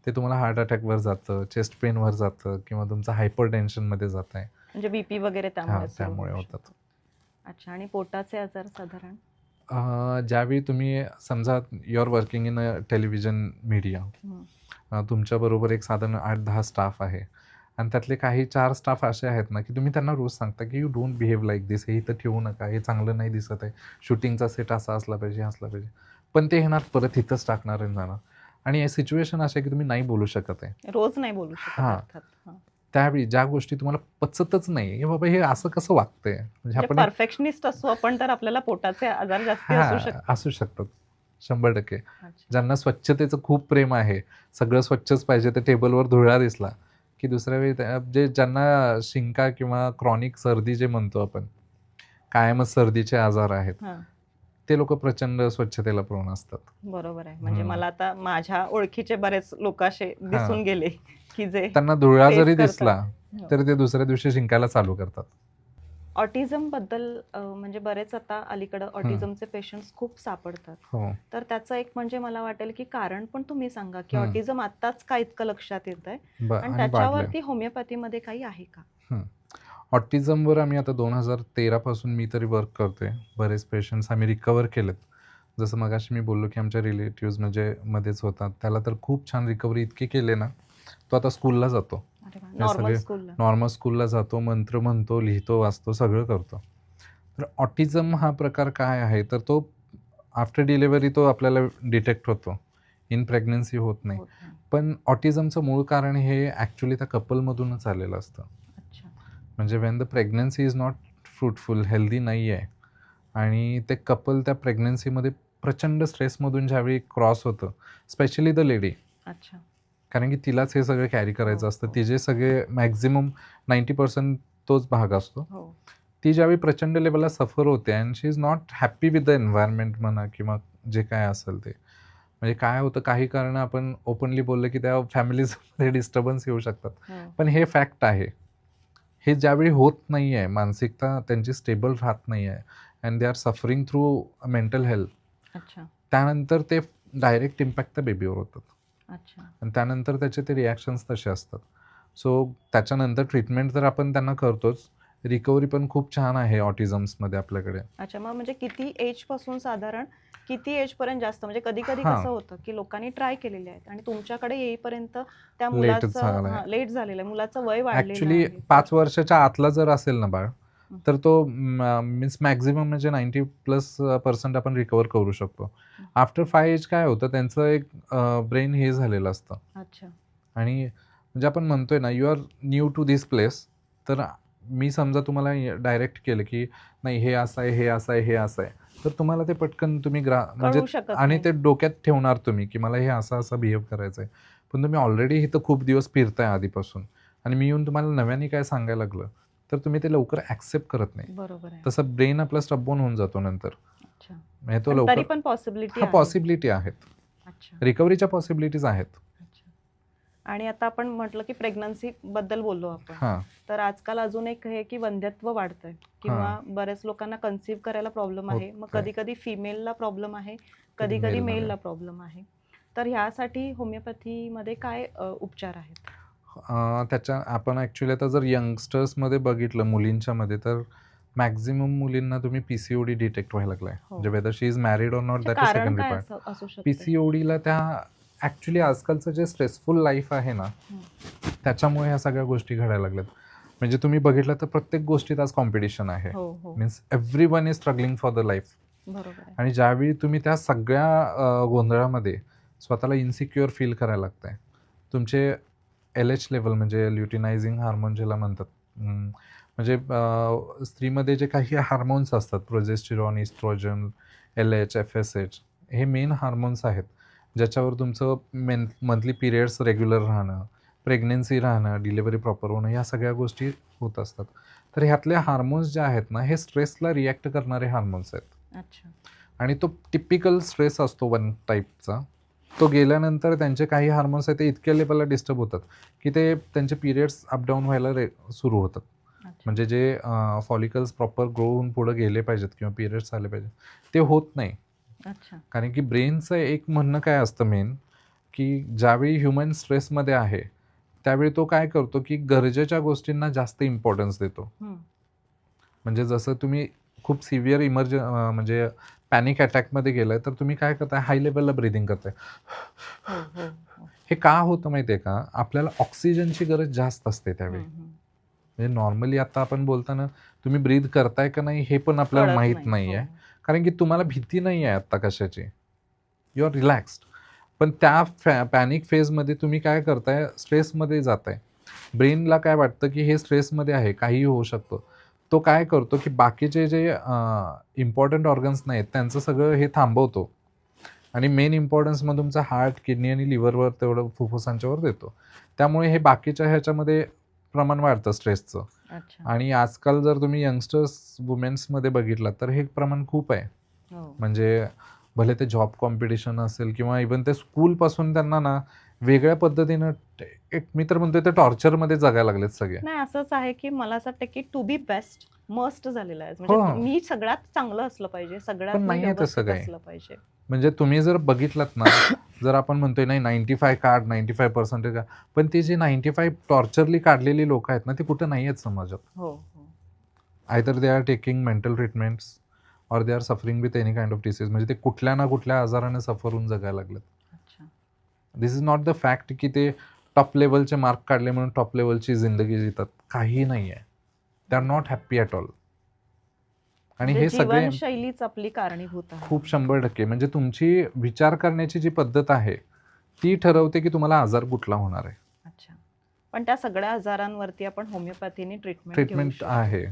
ते तुम्हाला हार्ट अटॅकवर जातं, चेस्ट पेनवर जातं किंवा तुमचं हायपर टेन्शनमध्ये जाताय. म्हणजे बीपी वगैरे हां, त्यामुळे सुरू त्यामुळे होऊ होतात. शकतो. अच्छा. आणि पोटाचे आजार साधारण? ज्यावेळी तुम्ही समजा you are working in a television media, हं. तुमच्याबरोबर एक साधारण 8-10 स्टाफ आहे आणि त्यातले काही 4 स्टाफ असे आहेत ना, की तुम्ही त्यांना रोज सांगता, की यू डोंट बिहेव लाईक दिस, हे इथं ठेवू नका, हे चांगलं नाही दिसत आहे, शूटिंगचा सेट असा असला पाहिजे, असला पाहिजे. पण ते येणार परत इथंच टाकणार आणि जाणार. आणि सिच्युएशन अशा आहे की तुम्ही नाही बोलू शकत आहे. रोज नाही बोलू शकत हां. अर्थात. हां. त्यावेळी ज्या गोष्टी तुम्हाला पचतच नाही, हे बाबा हे असं कसं वागतंय? म्हणजे म्हणजे आपण परफेक्शनिस्ट असू आपण तर आपल्याला पोटाचे आजार जास्ती असू शकतात. असू शकतात. 100%. अच्छा. ज्यांना स्वच्छतेचं खूप प्रेम आहे, सगळं स्वच्छच पाहिजे, त्या टेबलवर धुळा दिसला, की दुसऱ्या वेळी जे ज्यांना शिंका किंवा क्रॉनिक सर्दी जे म्हणतो आपण, कायमच सर्दीचे आजार आहेत, हां. ते लोकं प्रचंड स्वच्छतेला प्रवण असतात. बरोबर आहे. म्हणजे हं. मला आता माझ्या ओळखीचे बरेच लोक असे दिसून गेले, की जे त्यांना धुळा फेस जरी करतात. दिसला, हो. तरी ते दुसऱ्या दिवशी शिंकायला चालू करतात. ऑटिझम बद्दल म्हणजे बरेच आता अलीकडं ऑटिझमचे पेशंट्स खूप सापडतात. हो. तर त्याचं एक म्हणजे मला वाटेल, की कारण पण तुम्ही सांगा, की हं. ऑटिझम आत्ताच का इतकं लक्षात येतंय आणि आणि वाढलंय. त्याच्यावरती होमिओपॅथीमध्ये काही आहे का? ऑटिझमवर आम्ही आता 2013 पासून मी तरी वर्क करतोय. बरेच पेशंट्स आम्ही रिकव्हर केलेत. जसं मगाशी मी बोललो, की आमच्या रिलेटिव्हज म्हणजे मध्येच होता. त्याला तर खूप छान रिकव्हरी इतकी केली ना, तो आता स्कूलला जातो. अरे वाह! हे नॉर्मल सगळे स्कूलला. नॉर्मल स्कूलला जातो, मंत्र म्हणतो, लिहितो, वाचतो, सगळं करतो. तर ऑटिझम हा प्रकार काय आहे, तर तो आफ्टर डिलिव्हरी तो आपल्याला डिटेक्ट होतो. इन प्रेग्नन्सी होत नाही. होत नाही. पण ऑटिझमचं मूळ कारण हे ॲक्चुअली त्या कपलमधूनच आलेलं असतं. अच्छा. म्हणजे when the pregnancy is not fruitful, healthy नाही आहे आणि ते कपल त्या प्रेग्नन्सीमध्ये प्रचंड स्ट्रेसमधून ज्यावेळी क्रॉस होतं, स्पेशली द लेडी, अच्छा. कारण की तिलाच हे सगळं कॅरी करायचं हो, असतं. हो. तिचे सगळे मॅक्झिमम 90% तोच भाग असतो. हो. ती ज्यावेळी प्रचंड लेवलला सफर होते and she is not happy with the environment म्हणा किंवा जे काय असेल ते. म्हणजे काय होतं, काही कारणं आपण ओपनली बोललं की त्या फॅमिलीजमध्ये डिस्टर्बन्स येऊ शकतात. हो. पण हे फॅक्ट आहे. हे ज्यावेळी होत नाही आहे, मानसिकता त्यांची स्टेबल राहत नाही आहे and they R suffering through mental health, अच्छा. त्यानंतर ते डायरेक्ट इम्पॅक्ट त्या बेबीवर होतात अच्छा. आणि त्यानंतर त्याचे ते रिॲक्शन्स तसे असतात. सो त्याच्यानंतर ट्रीटमेंट तर आपण त्यांना करतोच. रिकव्हरी पण खूप छान आहे ऑटिझम्समध्ये आपल्याकडे. अच्छा. मग म्हणजे किती एजपासून साधारण किती एजपर्यंत जास्त म्हणजे कधी-कधी हां. कसं होतं, की लोकांनी ट्राय केलेले आहेत आणि तुमच्याकडे येईपर्यंत त्या लेटच मुलाचं झालं आहे. लेट झालेलं आहे. मुलाचं वय वाढलेलं ॲक्चुअली आहे. 5 वर्षाच्या आतला जर असेल ना बाळ, हं. तर तो मीन्स मॅक्सिमम म्हणजे 90+% आपण रिकव्हर करू शकतो. हं. आफ्टर 5 एज काय होतं, त्यांचं एक ब्रेन हे झालेलं असतं अच्छा. आणि म्हणजे आपण म्हणतोय ना, you are new to this place. तर मी समजा तुम्हाला डायरेक्ट केलं, की नाही हे असं आहे, हे असं आहे, हे असं आहे. तर तुम्हाला ते पटकन तुम्ही म्हणजे कळू शकत आणि नाही. ते डोक्यात ठेवणार तुम्ही, की मला हे असं-असं बिहेव करायचं आहे. पण तुम्ही ऑलरेडी इथं खूप दिवस फिरताय आधीपासून आणि मी येऊन तुम्हाला नव्याने काय सांगायला लागलं, तर तुम्ही ते लवकर ॲक्सेप्ट करत नाही. बरोबर आहे. तसं ब्रेन आपला स्टबबोर्न होऊन जातो नंतर. अच्छा. म्हणजे तो पण तरी लवकर पण पॉसिबिलिटी हां, आहे. पॉसिबिलिटी आहेत. अच्छा. रिकव्हरीच्या पॉसिबिलिटीज आहेत. अच्छा. आणि आता आपण म्हटलं, की प्रेग्नन्सी बद्दल बोललो आपण. हां, तर आजकाल अजून एक हे, की वंध्यत्व वाढतंय किंवा बऱ्याच लोकांना कन्सीव्ह करायला प्रॉब्लेम आहे. मग होतंय. कधी-कधी फिमेलला प्रॉब्लेम आहे, कधी कधी-कधी मेलमध्ये. मेलला प्रॉब्लेम आहे. तर ह्यासाठी होमिओपॅथीमध्ये काय उपचार आहेत? आपण ॲक्च्युअली आता जर यंगस्टर्समध्ये बघितलं मुलींच्यामध्ये, तर मॅक्सिमम मुलींना तुम्ही पी-सी-ओ-डी डिटेक्ट व्हायला लागलाय. हो. म्हणजे वेदर शी इज मॅरिड और नॉट, त्याचे दॅट इज कारण सेकंडरी काय पार्ट. असू शकते? पी-सी-ओ-डीला त्या ॲक्च्युअली आजकालचं जे स्ट्रेसफुल लाईफ आहे ना, हं. त्याच्यामुळे ह्या सगळ्या गोष्टी घडायला लागल्यात. म्हणजे तुम्ही बघितलं तर प्रत्येक गोष्टीत आज कॉम्पिटिशन आहे. हो, हो. Means everyone is struggling for the life. बरोबर आहे. आणि ज्यावेळी तुम्ही त्या सगळ्या गोंधळामध्ये स्वतःला इन्सिक्युअर फील करायला लागताय. तुमचे LH लेव्हल म्हणजे ल्युटिनायझिंग हार्मोन ज्याला म्हणतात. म्हणजे स्त्रीमध्ये जे काही हार्मोन्स असतात, प्रोजेस्टेरॉन, इस्ट्रोजन, LH, FSH, हे मेन हार्मोन्स आहेत, ज्याच्यावर तुमचं मंथली पिरियड्स रेग्युलर राहणं, प्रेग्नन्सी राहणं, डिलिव्हरी प्रॉपर होणं, ह्या सगळ्या गोष्टी होत असतात. तर ह्यातले हार्मोन्स जे आहेत ना, हे स्ट्रेसला रिॲक्ट करणारे हार्मोन्स आहेत. अच्छा. आणि तो टिपिकल स्ट्रेस असतो वन टाईपचा. तो गेल्यानंतर त्यांचे काही हार्मोन्स आहेत ते इतक्या लेव्हलला डिस्टर्ब होतात, की ते त्यांचे पिरियड्स अपडाऊन व्हायला सुरू होतात. अच्छा. म्हणजे जे फॉलिकल्स प्रॉपर ग्रो होऊन पुढे गेले पाहिजेत किंवा पिरियड्स आले पाहिजेत, ते होत नाही. अच्छा. कारण की ब्रेनचं एक म्हणणं काय असतं मेन, की ज्यावेळी ह्युमन स्ट्रेसमध्ये आहे, त्यावेळी तो काय करतो, की गरजेच्या गोष्टींना जास्त इम्पॉर्टन्स देतो. हं. म्हणजे जसं तुम्ही खूप सिव्हिअर म्हणजे पॅनिक अटॅकमध्ये गेलाय, तर तुम्ही काय करताय, हाय लेव्हलला ब्रीथिंग करताय. हो, हो, हो. हे का होतं माहिती आहे का? आपल्याला ऑक्सिजनची गरज जास्त असते त्यावेळी. हं, हं. म्हणजे नॉर्मली आता आपण बोलताना तुम्ही ब्रीथ करताय का नाही हे पण आपल्याला कळत माहीत नाही. नाही हो. आहे. कारण की तुम्हाला भीती नाही आहे आत्ता कशाची. You are relaxed. पण त्या पॅनिक फेजमध्ये तुम्ही काय करताय, स्ट्रेसमध्ये जाताय. ब्रेनला काय वाटतं की हे स्ट्रेसमध्ये आहे, काहीही होऊ शकतं. तो काय करतो की बाकीचे जे इम्पॉर्टंट ऑर्गन्स नाहीत त्यांचं सगळं हे थांबवतो आणि मेन इम्पॉर्टन्स मग तुमचा हार्ट, किडनी आणि लिव्हरवर तेवढं फुफ्फुसांच्यावर देतो. त्यामुळे हे बाकीच्या ह्याच्यामध्ये प्रमाण वाढतं स्ट्रेसचं. अच्छा. आणि आजकाल जर तुम्ही यंगस्टर्स वुमेन्समध्ये बघितलं तर हे प्रमाण खूप आहे. हो. म्हणजे भले ते जॉब कॉम्पिटिशन असेल किंवा इव्हन ते स्कूलपासून त्यांना ना वेगळ्या पद्धतीनं एक मी तर म्हणतोय ते टॉर्चरमध्ये जगायला लागलेत सगळे. नाही, असंच आहे की मला असं वाटतं की टू बी बेस्ट मस्ट झालेलं आहे. हो. म्हणजे मी सगळ्यात चांगलं असलं पाहिजे, सगळ्यात पण मी नाहीये तसं व्यवस्थित काही. असलं पाहिजे. म्हणजे तुम्ही जर बघितलात ना, जर आपण म्हणतोय नाही 95 काढ, 95% काढ, पण ती जी 95 टॉर्चरली काढलेली लोकं आहेत ना, ती कुठं नाही आहेत समाजात. हो, हो. Either they are taking mental treatments or they are suffering with any kind of disease. म्हणजे ते कुठल्या ना कुठल्या आजाराने सफर होऊन जगायला लागलेत. अच्छा. दिस इज नॉट द फॅक्ट की ते टॉप लेवलचे मार्क काढले म्हणून टॉप लेवलची जिंदगी जितात. काही नाही आहे. दे are not happy at all. आणि म्हणजे हे सगळे जीवनशैलीच आपली कारणीभूत आहे. खूप 100% म्हणजे तुमची विचार करण्याची जी पद्धत आहे, ती ठरवते की तुम्हाला आजार कुठला होणार आहे. अच्छा. पण त्या सगळ्या आजारांवरती आपण होमिओपॅथीने ट्रीटमेंट घेऊ ट्रीटमेंट शकतो. आहे.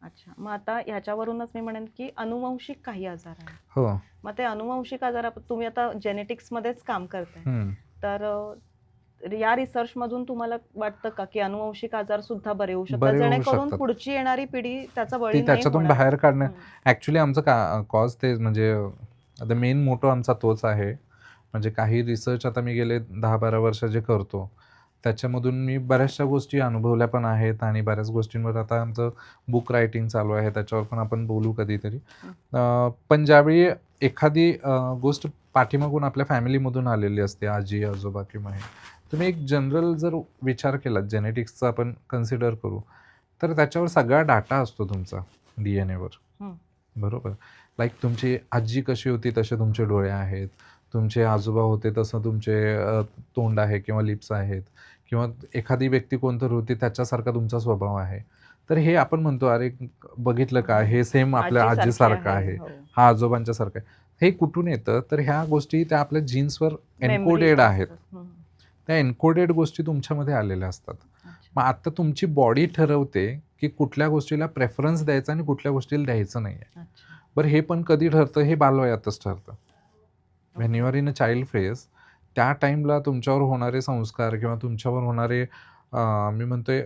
अच्छा. मग आता ह्याच्यावरूनच मी म्हणेन की अनुवंशिक काही आजार आहेत. हो. मग ते अनुवंशिक आजार तुम्ही आता जेनेटिक्समध्येच काम करताय. हं. तर या रिसर्च मधून तुम्हाला वाटतं का की अनुवंशिक आजार सुद्धा बरे होऊ शकतात, बरे होऊ जेणेकरून शकतात. पुढची येणारी पिढी त्याचा बळी ती नाही त्याच्यातून होणार? बाहेर काढणं हं. ॲक्च्युली आमचं कॉज तेच म्हणजे द मेन मोटो आमचा तोच आहे. म्हणजे काही रिसर्च आता मी गेले 10-12 वर्ष जे करतो, त्याच्यामधून मी बऱ्याचशा गोष्टी अनुभवल्या पण आहेत आणि बऱ्याच गोष्टींवर आता आमचं बुक रायटिंग चालू आहे. त्याच्यावर पण आपण बोलू कधीतरी. पण ज्यावेळी एखादी गोष्ट पाठीमागून आपल्या फॅमिलीमधून आलेली असते, आजी-आजोबा किंवा हे, तुम्ही एक जनरल जर विचार केलात जेनेटिक्सचा आपण कन्सिडर करू, तर त्याच्यावर सगळा डाटा असतो तुमचा DNA-वर. हं. बरोबर. लाईक तुमची आजी कशी होती तसे तुमचे डोळे आहेत. तुमचे आजोबा होते तसं तुमचे तोंड आहे किंवा लिप्स आहेत किंवा एखादी व्यक्ती कोणतरी होती त्याच्यासारखा तुमचा स्वभाव आहे. तर हे आपण म्हणतो, "अरे बघितलं का? हे सेम आपल्या आजीसारखी आजीसारखं आहे. आहे. हो. हा आजोबांच्यासारखा आहे." हे कुठून येतं? तर ह्या गोष्टी त्या आपल्या जीन्सवर Memory एन्कोडेड आहेत. असतात. हं. त्या एन्कोडेड गोष्टी तुमच्यामध्ये आलेल्या असतात. अच्छा. मग आता तुमची बॉडी ठरवते की कुठल्या गोष्टीला प्रेफरन्स द्यायचा आणि कुठल्या गोष्टीला द्यायचं नाही आहे. अच्छा. बरं हे पण कधी ठरतं? हे बालवयातच ठरतं. When you are in a child phase, त्या टाईमला तुमच्यावर होणारे संस्कार किंवा तुमच्यावर होणारे मी म्हणतोय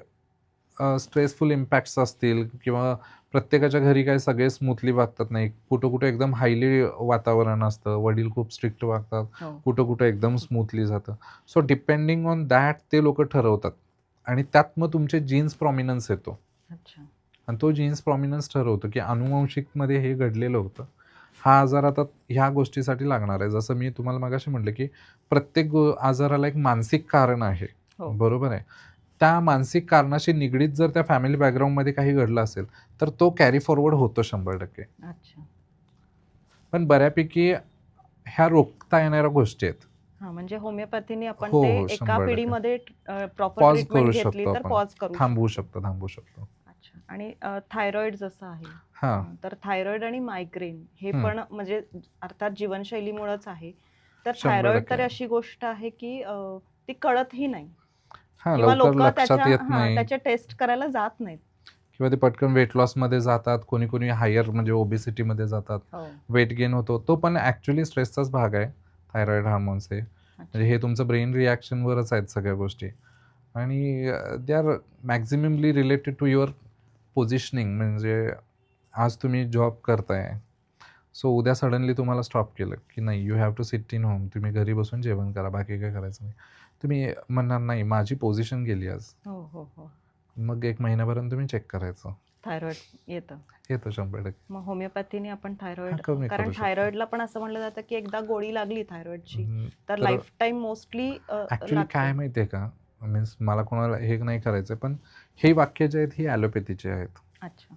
स्ट्रेसफुल इम्पॅक्ट्स असतील किंवा प्रत्येकाच्या घरी काय सगळे स्मूथली वागतात नाही. कुठं-कुठं एकदम हायली वातावरण असतं. वडील खूप स्ट्रिक्ट वागतात. हो. कुठं-कुठं एकदम स्मूथली जातं. सो डिपेंडिंग ऑन दॅट ते लोकं ठरवतात आणि त्यात मग तुमचे जीन्स प्रॉमिनन्स येतो. अच्छा. आणि तो जीन्स प्रॉमिनन्स ठरवतो की अनुवांशिकमध्ये हे घडलेलं होतं. हा आजार आता ह्या गोष्टीसाठी लागणार आहे. जसं मी तुम्हाला मगाशी म्हटलं की प्रत्येक आजाराला एक मानसिक कारण आहे. हो. बरोबर आहे. त्या मानसिक कारणाशी निगडीत जर त्या फॅमिली बॅकग्राऊंडमध्ये काही घडलं असेल, तर तो कॅरी फॉरवर्ड होतो 100%. अच्छा. पण बऱ्यापैकी ह्या रोखता येणाऱ्या गोष्टी आहेत. हां, म्हणजे होमिओपॅथीने आपण हो, ते हो, एका 100% पिढीमध्ये प्रॉपर पॉज ट्रीटमेंट करू घेतली शकतो तर आपण. पॉज करू थांबवू शकतो. थांबवू शकतो. अच्छा. आणि थायरॉइड जसं आहे. हां. तर थायरॉइड आणि मायग्रेन हे हं. पण म्हणजे अर्थात जीवनशैलीमुळेच आहे. तर 100% थायरॉइड तर आहे. अशी गोष्ट आहे की ती कळतही नाही हां, किंवा लवकर लोकं लक्षात येत नाही त्याचे टेस्ट करायला जात नाहीत. किंवा ते पटकन वेट लॉसमध्ये जातात. कोणी-कोणी हायर म्हणजे ओबेसिटीमध्ये जातात. हो. वेट गेन होतो. तो पण ॲक्च्युअली स्ट्रेसचाच भाग आहे. थायरॉइड हार्मोन्स हे. अच्छा. म्हणजे हे तुमचं ब्रेन रिॲक्शनवरच आहेत सगळ्या गोष्टी आणि they are maximally related to your positioning. म्हणजे आज तुम्ही जॉब करताय. सो उद्या सडनली तुम्हाला स्टॉप केलं, की नाही you have to sit in home. तुम्ही घरी बसून जेवण करा. बाकी काही करायचं नाही. तुम्ही म्हणणार नाही माझी पोझिशन गेली आज. हो, हो, हो. मग 1 महिन्यापर्यंत तुम्ही चेक करायचं. थायरॉइड येतं. येतं 100%. मग होमिओपॅथीने आपण थायरॉइड, हां, कमी कारण करू शकतो. थायरॉइडला पण असं म्हणलं जातं की एकदा गोळी लागली थायरॉइडची तर तर लाईफ टाईम मोस्टली ॲक्च्युली काय माहिती आहे का? मीन्स मला कोणाला हे नाही करायचं पण हे वाक्य जे आहेत ही ॲलोपॅथीचे आहेत. अच्छा.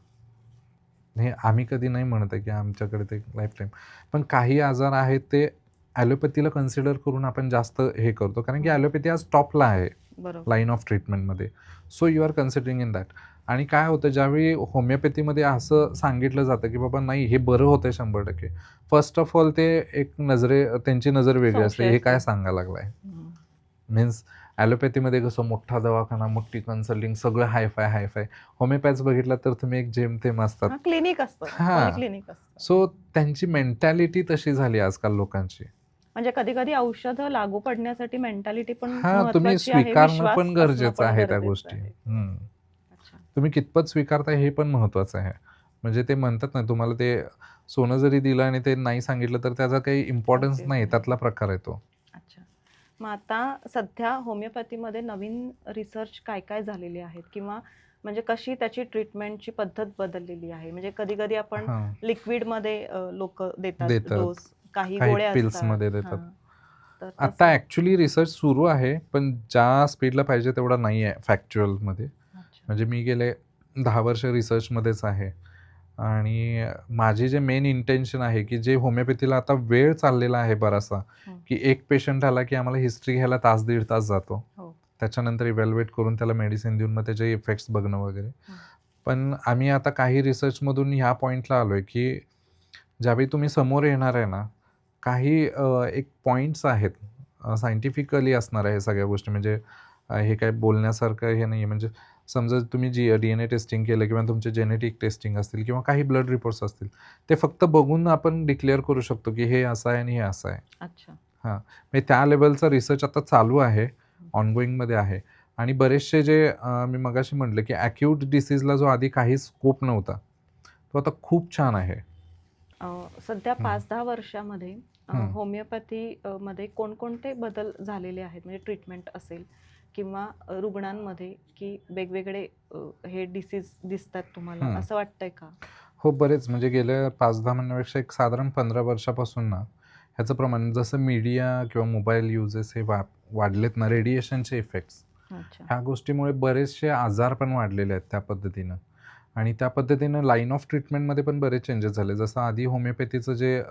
हे आम्ही कधी नाही म्हणत आहे की आमच्याकडे ते लाईफ टाईम. पण काही आजार आहेत ते ॲलोपॅथीला कन्सिडर करून आपण जास्त हे करतो कारण की ॲलोपॅथी आज टॉपला आहे बरोबर. लाईन ऑफ ट्रीटमेंटमध्ये. So you are considering in that. आणि काय होतं ज्यावेळी होमिओपॅथीमध्ये असं सांगितलं जातं की बाबा नाही हे बरं होतंय 100%. फर्स्ट ऑफ ऑल ते एक त्यांची नजर वेगळी असते, संशय हे असतो. काय सांगा लागलाय. हम्म. मीन्स ॲलोपॅथीमध्ये कसं मोठा दवाखाना, मोठी कन्सल्टिंग, सगळं हायफाय हायफाय. होमिओपॅथ्स बघितलं तर तुम्ही एक जेमतेम असतात. हा, क्लिनिक असतं, हां. पॉलिक्लिनिक असतं. सो त्यांची मेंटॅलिटी तशी झाली आजकाल लोकांची. म्हणजे कधी कधी औषधं लागू पडण्यासाठी मेंटॅलिटी पण हां, तुम्ही महत्वाची आहे, स्वीकारणं विश्वास पण असणं गरजेचं पण आहे त्या गरजेचं गोष्टी. आहे. अच्छा. तुम्ही कितपत स्वीकारताय हे पण महत्त्वाचं आहे. म्हणजे ते म्हणतात ना, तुम्हाला ते सोनं जरी दिलं आणि ते नाही सांगितलं तर त्याचा काही इम्पोर्टन्स अगदीच नाही, नाही. त्यातला प्रकार आहे तो. अच्छा. मग आता सध्या होमिओपॅथीमध्ये नवीन रिसर्च काय काय झालेले आहेत, किंवा म्हणजे कशी त्याची ट्रीटमेंटची पद्धत बदललेली आहे? म्हणजे कधी कधी आपण हां, लिक्विडमध्ये लोक देतात देतात. डोस, काही काही गोळ्या असतात. पिल्समध्ये देतात. हां, तर आता तसं. ॲक्चुअली रिसर्च सुरू आहे, पण ज्या स्पीडला पाहिजे तेवढा नाही आहे फॅक्च्युअलमध्ये. अच्छा. म्हणजे मी गेले 10 वर्ष रिसर्चमध्येच आहे आणि माझी जे मेन इंटेन्शन आहे, की जे होमिओपॅथीला आता वेळ चाललेला आहे बराचसा, हं. की एक पेशंट आला, की आम्हाला हिस्ट्री घ्यायला तास दीड तास जातो. हो. त्याच्यानंतर इव्हॅल्युएट करून त्याला मेडिसिन देऊन मग त्याचे इफेक्ट्स बघणं वगैरे. हं. पण आम्ही आता काही रिसर्चमधून ह्या पॉइंटला आलोय, की ज्यावेळी तुम्ही समोर येणार आहे ना, काही एक पॉइंट्स आहेत सायंटिफिकली असणार आहे हे सगळ्या गोष्टी. म्हणजे हे काय बोलण्यासारखं हे नाही आहे. म्हणजे समजा तुम्ही DNA टेस्टिंग केलं किंवा तुमचे जेनेटिक टेस्टिंग असतील किंवा काही ब्लड रिपोर्ट्स असतील. ते फक्त बघून आपण डिक्लेअर करू शकतो, की हे असं आहे आणि हे असं आहे. अच्छा. हां, म्हणजे त्या लेव्हलचा रिसर्च आता चालू आहे, ऑनगोइंगमध्ये आहे आणि बरेचसे जे मी मगाशी म्हटलं, की ॲक्यूट डिसीजला जो आधी काही स्कोप नव्हता, तो आता खूप छान आहे. सध्या हं, 5-10 वर्षामध्ये हं. होमिओपॅथी मध्ये कोणकोणते बदल झालेले आहेत? म्हणजे ट्रीटमेंट असेल किंवा रुग्णांमध्ये, की वेगवेगळे हे डिसीज दिसतात तुम्हाला, हं. असं वाटतंय का? हो, बरेच म्हणजे गेल्या 5-10 म्हणण्यापेक्षा एक साधारण 15 वर्षापासून ना, ह्याचं प्रमाण जसं मीडिया किंवा मोबाईल युजेस हे वाढलेत ना, रेडिएशनचे इफेक्ट्स, अच्छा. ह्या गोष्टीमुळे बरेचसे आजार पण वाढलेले आहेत त्या पद्धतीनं. आणि त्या पद्धतीनं लाईन ऑफ ट्रीटमेंटमध्ये पण बरेच चेंजेस झाले. जसं आधी होमिओपॅथीचं जे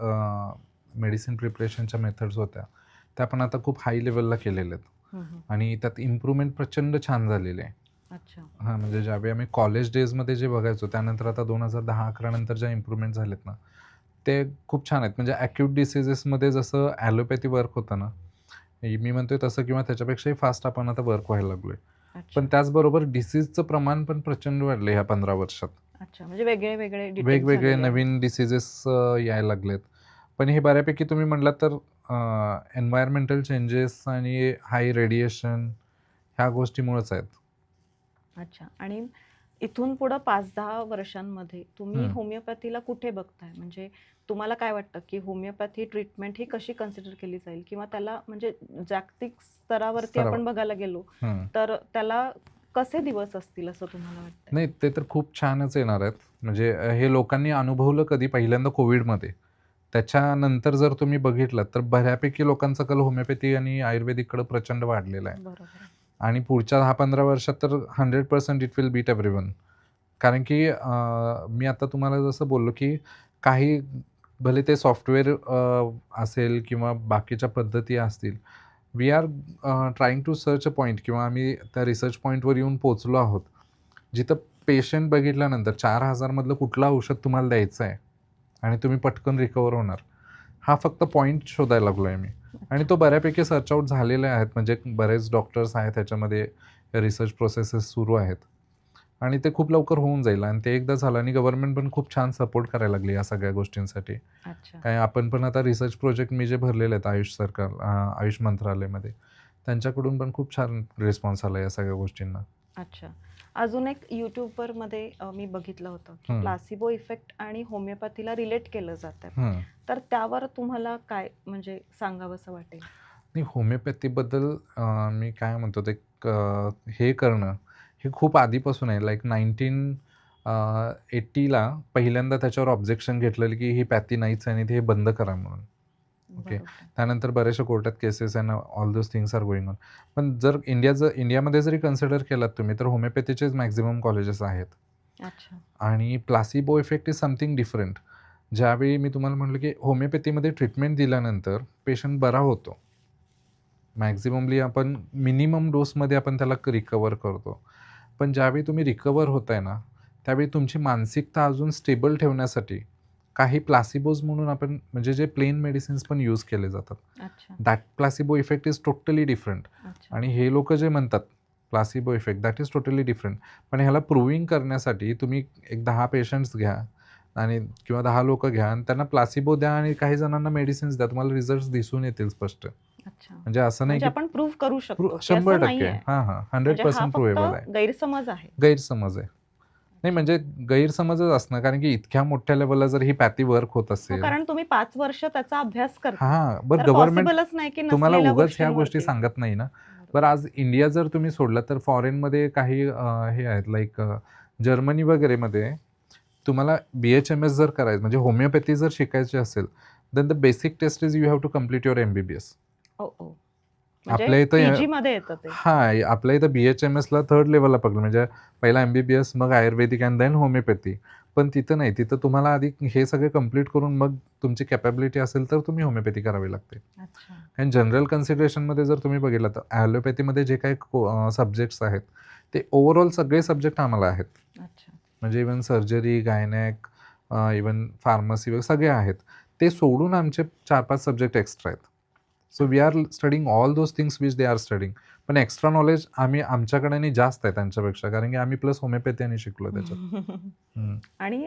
मेडिसिन प्रिपरेशनच्या मेथड्स होत्या, त्या पण आता खूप हाय लेव्हलला केलेल्या आहेत हं, हं. आणि त्यात इम्प्रूव्हमेंट प्रचंड छान झालेली आहे. अच्छा. हां, म्हणजे ज्यावेळी आम्ही कॉलेज डेजमध्ये जे बघायचो, त्यानंतर आता 2010-11 नंतर ज्या इम्प्रूव्हमेंट झालेत ना, ते खूप छान आहेत. म्हणजे ॲक्यूट डिसीजेसमध्ये जसं ॲलोपॅथी वर्क होतं ना, मी म्हणतोय तसं किंवा त्याच्यापेक्षाही फास्ट आपण आता वर्क व्हायला लागलोय. पण अच्छा. त्याचबरोबर डिसीजचं प्रमाण पण प्रचंड वाढलं ह्या 15 वर्षात. अच्छा. म्हणजे वेगळे वेगळे डिटेक्ट वेगवेगळे झालेले आहेत. नवीन डिसीजेस यायला लागलेत. पण हे बऱ्यापैकी तुम्ही म्हटलात तर एन्व्हायर्नमेंटल चेंजेस आणि हाय रेडिएशन ह्या गोष्टीमुळेच आहेत. अच्छा. आणि इथून पुढं 5-10 वर्षांमध्ये तुम्ही हं. होमिओपॅथीला कुठे बघताय? म्हणजे तुम्हाला काय वाटतं, की होमिओपॅथी ट्रीटमेंट ही कशी कन्सिडर केली जाईल? किंवा त्याला म्हणजे जागतिक स्तरावरती स्तरावर. आपण बघायला गेलो, हं. तर त्याला कसे दिवस असतील असं तुम्हाला वाटतंय? नाही, ते तर खूप छानच येणार आहेत. म्हणजे हे लोकांनी अनुभवलं कधी पहिल्यांदा कोविडमध्ये. त्याच्यानंतर जर तुम्ही बघितलात तर बऱ्यापैकी लोकांचा कल होमिओपॅथी आणि आयुर्वेदिककडे प्रचंड वाढलेला आहे. बरोबर आहे. आणि पुढच्या 10-15 वर्षात तर 100% इट विल बीट एव्हरीवन. कारण की मी आता तुम्हाला जसं बोललो, की काही भले ते सॉफ्टवेअर असेल किंवा बाकीच्या पद्धती असतील. We are trying to search a point किंवा आम्ही त्या रिसर्च पॉइंटवर येऊन पोहोचलो आहोत. जिथं पेशंट बघितल्यानंतर 4,000 मधलं कुठलं औषध तुम्हाला द्यायचं आहे आणि तुम्ही पटकन रिकव्हर होणार. हा फक्त पॉइंट शोधायला लागलोय मी आणि अच्छा. तो बऱ्यापैकी सर्च आउट झालेले आहेत. म्हणजे बरेच डॉक्टर्स आहेत त्याच्यामध्ये रिसर्च प्रोसेसेस सुरू आहेत आणि ते खूप लवकर होऊन जाईल आणि ते एकदा झालं आणि गव्हर्नमेंट पण खूप छान सपोर्ट करायला लागली या सगळ्या गोष्टींसाठी. अच्छा. काय आपण पण आता रिसर्च प्रोजेक्ट मी जे भरलेले आहेत आयुष मंत्रालयामध्ये, त्यांच्याकडून पण खूप छान रिस्पॉन्स आला या सगळ्या गोष्टींना. अच्छा. अजून एक YouTuberमध्ये मी बघितलं होतं, की हं, प्लासिबो इफेक्ट आणि होमिओपॅथीला रिलेट केलं जातं. हं. तर त्यावर तुम्हाला काय म्हणजे सांगावसं वाटेल? नाही, होमिओपॅथीबद्दल मी काय म्हणतो ते हे करणं, हे खूप आधीपासून आहे. लाइक 1980ला पहिल्यांदा त्याच्यावर ऑब्जेक्शन घेतलेलं, की ही पॅथी नाहीच आहे आणि ते हे बंद करा म्हणून. ओके. बरोबर. त्यानंतर बऱ्याचशा कोर्टात cases and all those things are going on. पण जर इंडियामध्ये जरी कन्सिडर केलात तुम्ही, तर होमिओपॅथीचेच मॅक्सिमम कॉलेजेस आहेत. अच्छा. आणि placebo effect is something different. ज्यावेळी मी तुम्हाला म्हटलं, की होमिओपॅथीमध्ये ट्रीटमेंट दिल्यानंतर पेशंट बरा होतो. मॅक्सिममली आपण मिनिमम डोसमध्ये आपण त्याला रिकव्हर करतो. पण ज्यावेळी तुम्ही रिकवर होताय ना, त्यावेळी तुमची मानसिकता अजून स्टेबल ठेवण्यासाठी काही प्लासिबोज म्हणून आपण म्हणजे जे प्लेन मेडिसिन्स पण यूज केले जातात. अच्छा. That placebo effect is totally different. अच्छा. आणि हे लोकं जे म्हणतात placebo effect that is totally different. पण ह्याला प्रूव्हिंग करण्यासाठी तुम्ही एक 10 पेशंट्स घ्या आणि किंवा 10 लोकं घ्या आणि त्यांना प्लासिबो द्या आणि काही जणांना मेडिसिन्स द्या. तुम्हाला रिझल्ट्स दिसून येतील स्पष्ट. अच्छा. म्हणजे असं नाही म्हणजे की आपण प्रूव्ह करू शकतो की 100% असं नाहीये. हां, हां. म्हणजे हा 100% प्रूव्हेबल आहे. फक्त गैरसमज आहे. गैरसमज आहे. नाही म्हणजे गैरसमजच असणं कारण की इतक्या मोठ्या लेव्हलला जर ही पॅथी वर्क होत हो, असेल कारण तुम्ही 5 वर्ष त्याचा अभ्यास करताय. हां, बरं तर गव्हर्नमेंट पॉसिबलच नाही की तुम्हाला नसलेल्या उगाच ह्या गोष्टी गोष्टींवरती. सांगत नाही ना. बरोबर. बरं आज इंडिया जर तुम्ही सोडलं तर फॉरेनमध्ये काही हे आहेत लाईक जर्मनी वगैरेमध्ये तुम्हाला BHMS जर करायचं म्हणजे होमिओपॅथी जर शिकायची असेल, then the basic test is you have to complete your MBBS. ओ, ओ. म्हणजे आपल्या इथं पीजीमध्ये येतं ते. हां, आपल्या इथं BHMSला 3rd लेव्हलला पकडलं म्हणजे पहिला MBBS मग आयुर्वेदिक अँड देन होमिओपॅथी. पण तिथं नाही. तिथं तुम्हाला आधी हे सगळे कंप्लीट करून मग तुमची कॅपॅबिलिटी असेल तर तुम्ही होमिओपॅथी करावी लागते. अच्छा. आणि जनरल कन्सिडरेशनमध्ये जर तुम्ही बघितलं तर ॲलोपॅथीमध्ये जे काही सब्जेक्ट्स आहेत, ते ओव्हरऑल सगळे सब्जेक्ट आम्हाला आहेत. अच्छा. म्हणजे even surgery, gynaec, even pharmacy वगैरे सगळे आहेत. ते सोडून आमचे 4-5 सब्जेक्ट एक्स्ट्रा आहेत. So we are studying all those things which they are studying. पण एक्स्ट्रा नॉलेज आमच्याकडे जास्त आहे त्यांच्यापेक्षा कारण की आम्ही प्लस होमिओपॅथी आणि शिकलो त्याच्यात. आणि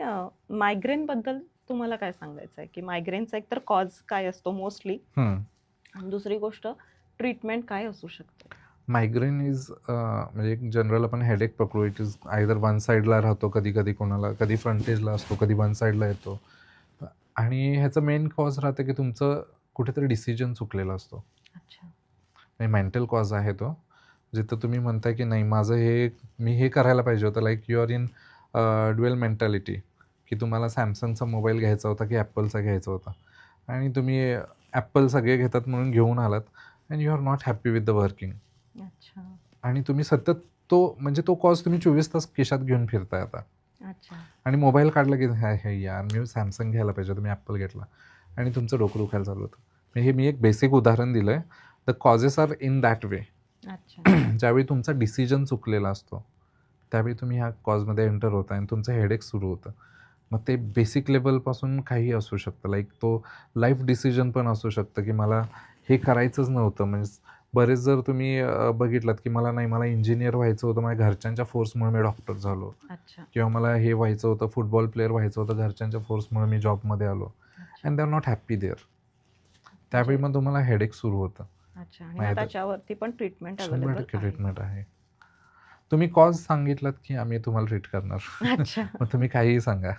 मायग्रेन बद्दल तुम्हाला काय सांगायचं आहे की मायग्रेनचा एकतर कॉज काय असतो मोस्टली आणि दुसरी गोष्ट ट्रीटमेंट काय असू शकते? मायग्रेन इज म्हणजे एक जनरल आपण हेडेक पकडू. इट इज आयदर वन साईडला राहतो कधी कोणाला, कधी फ्रंटेजला असतो, कधी वन साईडला येतो. आणि ह्याचं मेन कॉज राहतं की तुमचं कुठेतरी डिसिजन चुकलेला असतो. अच्छा. म्हणजे मेंटल कॉज आहे तो. जिथं तुम्ही म्हणताय की नाही मी हे करायला पाहिजे होतं like you are in dual mentality की तुम्हाला सॅमसंगचा मोबाईल घ्यायचा होता की ॲपलचा घ्यायचा होता आणि तुम्ही ॲपल सगळे घेतात म्हणून घेऊन आलात and you are not happy with the working. अच्छा. आणि तुम्ही सतत तो कॉज तुम्ही 24 तास खिशात घेऊन फिरताय आता. अच्छा. आणि मोबाईल काढला की हे यार मी सॅमसंग घ्यायला पाहिजे होतं, मी ॲपल घेतला आणि तुमचं डोकं दुखायला चालू होतं. हे मी एक बेसिक उदाहरण दिलं आहे. The causes are in that way. अच्छा. ज्यावेळी तुमचा डिसिजन चुकलेला असतो त्यावेळी तुम्ही ह्या कॉजमध्ये एंटर होता आणि तुमचं हेडेक सुरू होतं. मग ते बेसिक लेवलपासून काही असू शकतं लाईक तो लाईफ डिसिजन पण असू शकतं की मला हे करायचंच नव्हतं. म्हणजे बरेच जर तुम्ही बघितलात की मला इंजिनियर व्हायचं होतं, माझ्या घरच्यांच्या फोर्समुळे मी डॉक्टर झालो. अच्छा. किंवा मला हे व्हायचं होतं, फुटबॉल प्लेअर व्हायचं होतं, घरच्यांच्या फोर्समुळे मी जॉबमध्ये आलो and they are not happy there. त्यावेळी मग तुम्हाला हेडेक सुरू होतं. अच्छा. आणि मग त्याच्यावरती पण ट्रीटमेंट 100% ट्रीटमेंट आहे. तुम्ही कॉज सांगितलात की आम्ही तुम्हाला ट्रीट करणार. अच्छा. मग तुम्ही काहीही सांगा.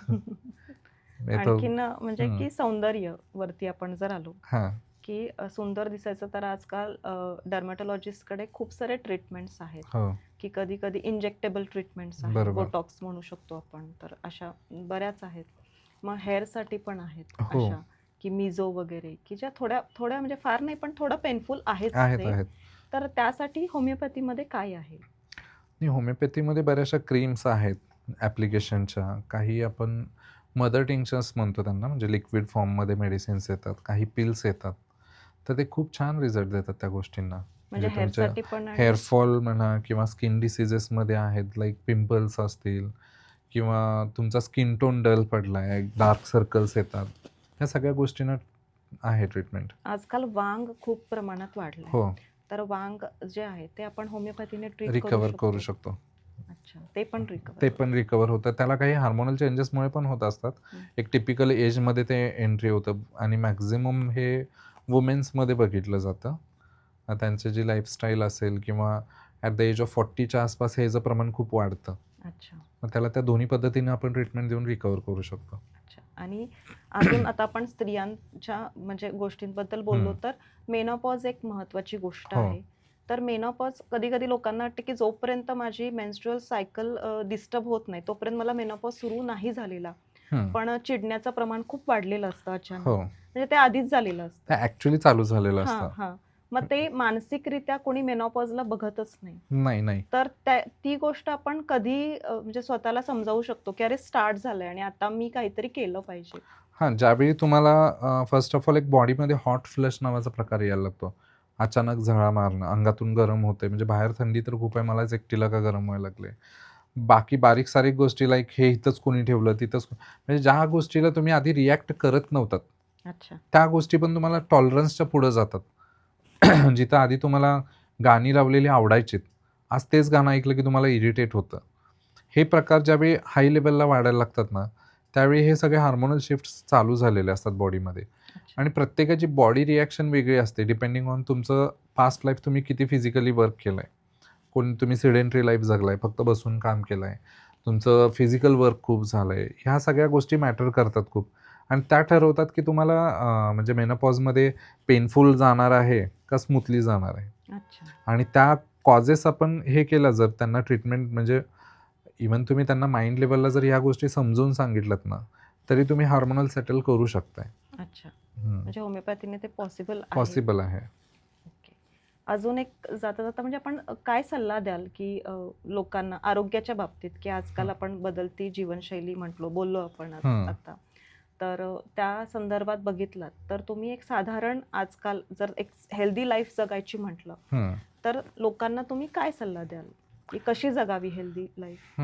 आणखीन म्हणजे की सौंदर्य वरती आपण जर आलो हां. की सुंदर दिसायचं तर आजकाल डर्मॅटॉलॉजिस्टकडे खूप सारे ट्रीटमेंट्स आहेत. हो. की कधी इंजेक्टेबल ट्रीटमेंट्स आहेत, बरोबर. बोटॉक्स म्हणू शकतो आपण. तर अशा बऱ्याच आहेत. मग हेअरसाठी पण आहेत हो. अशा की मिझो वगैरे की ज्या थोड्या म्हणजे फार नाही पण थोडं पेनफुल आहेच आहेत, ते. आहेत. तर त्यासाठी होमिओपॅथीमध्ये काय आहे? नाही होमिओपॅथीमध्ये बऱ्याचशा क्रीम्स आहेत ॲप्लिकेशनच्या. काही आपण मदर टिंक्चर्स म्हणतो त्यांना म्हणजे लिक्विड फॉर्ममध्ये मेडिसिन्स येतात, काही पिल्स येतात. तर ते खूप छान रिझल्ट देतात त्या गोष्टींना. म्हणजे तुमच्या हेअरसाठी पण आणि हेअरफॉल म्हणा किंवा स्किन डिसीजेसमध्ये आहेत लाईक पिंपल्स असतील किंवा तुमचा स्किन टोन डल पडला आहे, डार्क सर्कल्स येतात. ह्या सगळ्या गोष्टींना आहे ट्रीटमेंट. आजकाल वांग खूप प्रमाणात वाढलंय. हो. तर वांग जे आहे ते आपण होमिओपॅथीने ट्रीट रिकवर करू शकतो. अच्छा. ते पण रिकवर होतं. त्याला काही हार्मोनल चेंजेसमुळे पण होत असतात. एक टिपिकल एजमध्ये ते एंट्री होतं आणि मॅक्झिमम हे वुमेन्समध्ये बघितलं जातं. त्यांची जी लाईफस्टाईल असेल किंवा ॲट द एज ऑफ 40च्या आसपास हे याचं प्रमाण खूप वाढतं. अच्छा. मग त्याला त्या दोन्ही पद्धतीने आपण ट्रीटमेंट देऊन रिकवर करू शकतो. अच्छा. आणि अजून आता आपण स्त्रियांच्या म्हणजे गोष्टींबद्दल बोललो तर मेनोपॉज एक महत्त्वाची गोष्ट आहे. तर मेनोपॉज कधी लोकांना वाटतं की जोपर्यंत माझी मेन्स्ट्रुअल सायकल डिस्टर्ब होत नाही तोपर्यंत मला मेनोपॉज सुरू नाही झालेला. पण चिडण्याचं प्रमाण खूप वाढलेलं असतं अचानक. म्हणजे ते आधीच झालेलं असतं. ते ॲक्च्युअली चालू झालेलं असतं. मग ते मानसिकरित्या कोणी मेनोपॉजला बघतच नाही. नाही. तर ती गोष्ट आपण कधी म्हणजे स्वतःला समजावू शकतो की अरे स्टार्ट झालंय आणि आता मी काहीतरी केलं पाहिजे. ज्यावेळी तुम्हाला फर्स्ट ऑफ ऑल एक बॉडीमध्ये हॉट फ्लश नावाचा प्रकार यायला लागतो. अचानक झळा मारणं, अंगातून गरम होते म्हणजे बाहेर थंडी तर खूप आहे, मलाच एकटीला का गरम व्हायला लागले. बाकी बारीक सारीक गोष्टी लाईक हे इथंच कोणी ठेवलं, म्हणजे ज्या गोष्टीला तुम्ही आधी रिॲक्ट करत नव्हतात, अच्छा. त्या गोष्टी पण तुम्हाला टॉलरन्सच्या पुढे जातात. जिथं आधी तुम्हाला गाणी लावलेली आवडायचीत, आज तेच गाणं ऐकलं की तुम्हाला इरिटेट होतं. हे प्रकार ज्यावेळी हाय लेव्हलला वाढायला लागतात ना, त्यावेळी हे सगळे हार्मोनल शिफ्ट्स चालू झालेले असतात बॉडीमध्ये. अच्छा. आणि प्रत्येकाची बॉडी रिॲक्शन वेगळी असते डिपेंडिंग ऑन तुमचं पास्ट लाईफ, तुम्ही किती फिजिकली वर्क केलं आहे. कोणी तुम्ही सिडेंटरी लाईफ जगला आहे, फक्त बसून काम केलं आहे, तुमचं फिजिकल वर्क खूप झालं आहे, ह्या सगळ्या गोष्टी मॅटर करतात खूप. आणि त्या ठरवतात की तुम्हाला म्हणजे मेनोपॉजमध्ये पेनफुल जाणार आहे का स्मूथली जाणार आहे. अच्छा. आणि त्या कॉजेस आपण हे केलं, जर त्यांना ट्रीटमेंट म्हणजे इवन तुम्ही त्यांना माइंड लेवलला जर ह्या गोष्टी समजून सांगितल्यात ना, तरी तुम्ही हार्मोनल सेटल करू शकताय. अच्छा. म्हणजे होमिओपॅथीने ते पॉसिबल आहे. पॉसिबल आहे. ओके. अजून एक जाता जाता म्हणजे आपण काय सल्ला द्याल की लोकांना आरोग्याच्या बाबतीत, की आजकाल आपण बदलती जीवनशैली बोललो आपण आता, तर त्या संदर्भात बघितलात तर तुम्ही एक साधारण आजकाल जर एक हेल्दी लाईफ जगायची म्हटलं तर लोकांना तुम्ही काय सल्ला द्याल की कशी जगावी हेल्दी लाईफ?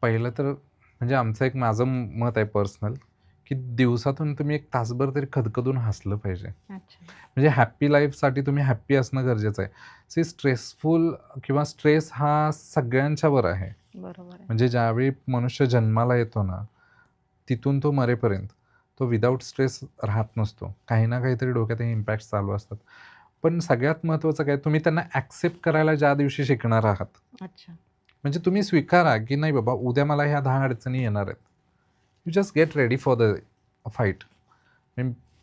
पहिलं तर म्हणजे आमचं माझं मत आहे पर्सनल, की दिवसातून तुम्ही 1 तासभर तरी खदखदून हसलं पाहिजे. अच्छा. म्हणजे हॅपी लाईफसाठी तुम्ही हॅपी असणं गरजेचं आहे. स्ट्रेसफुल किंवा स्ट्रेस हा सगळ्यांच्यावर आहे. बरोबर आहे. म्हणजे ज्यावेळी मनुष्य जन्माला येतो ना, तिथून तो मरेपर्यंत तो विदाऊट स्ट्रेस राहत नसतो. काही ना काहीतरी डोक्यात इम्पॅक्ट चालू असतात. पण सगळ्यात महत्त्वाचं काय, तुम्ही त्यांना ॲक्सेप्ट करायला ज्या दिवशी शिकणार आहात. अच्छा. म्हणजे तुम्ही स्वीकारा की नाही बाबा, उद्या मला ह्या 10 अडचणी येणार आहेत. You just get ready for the fight.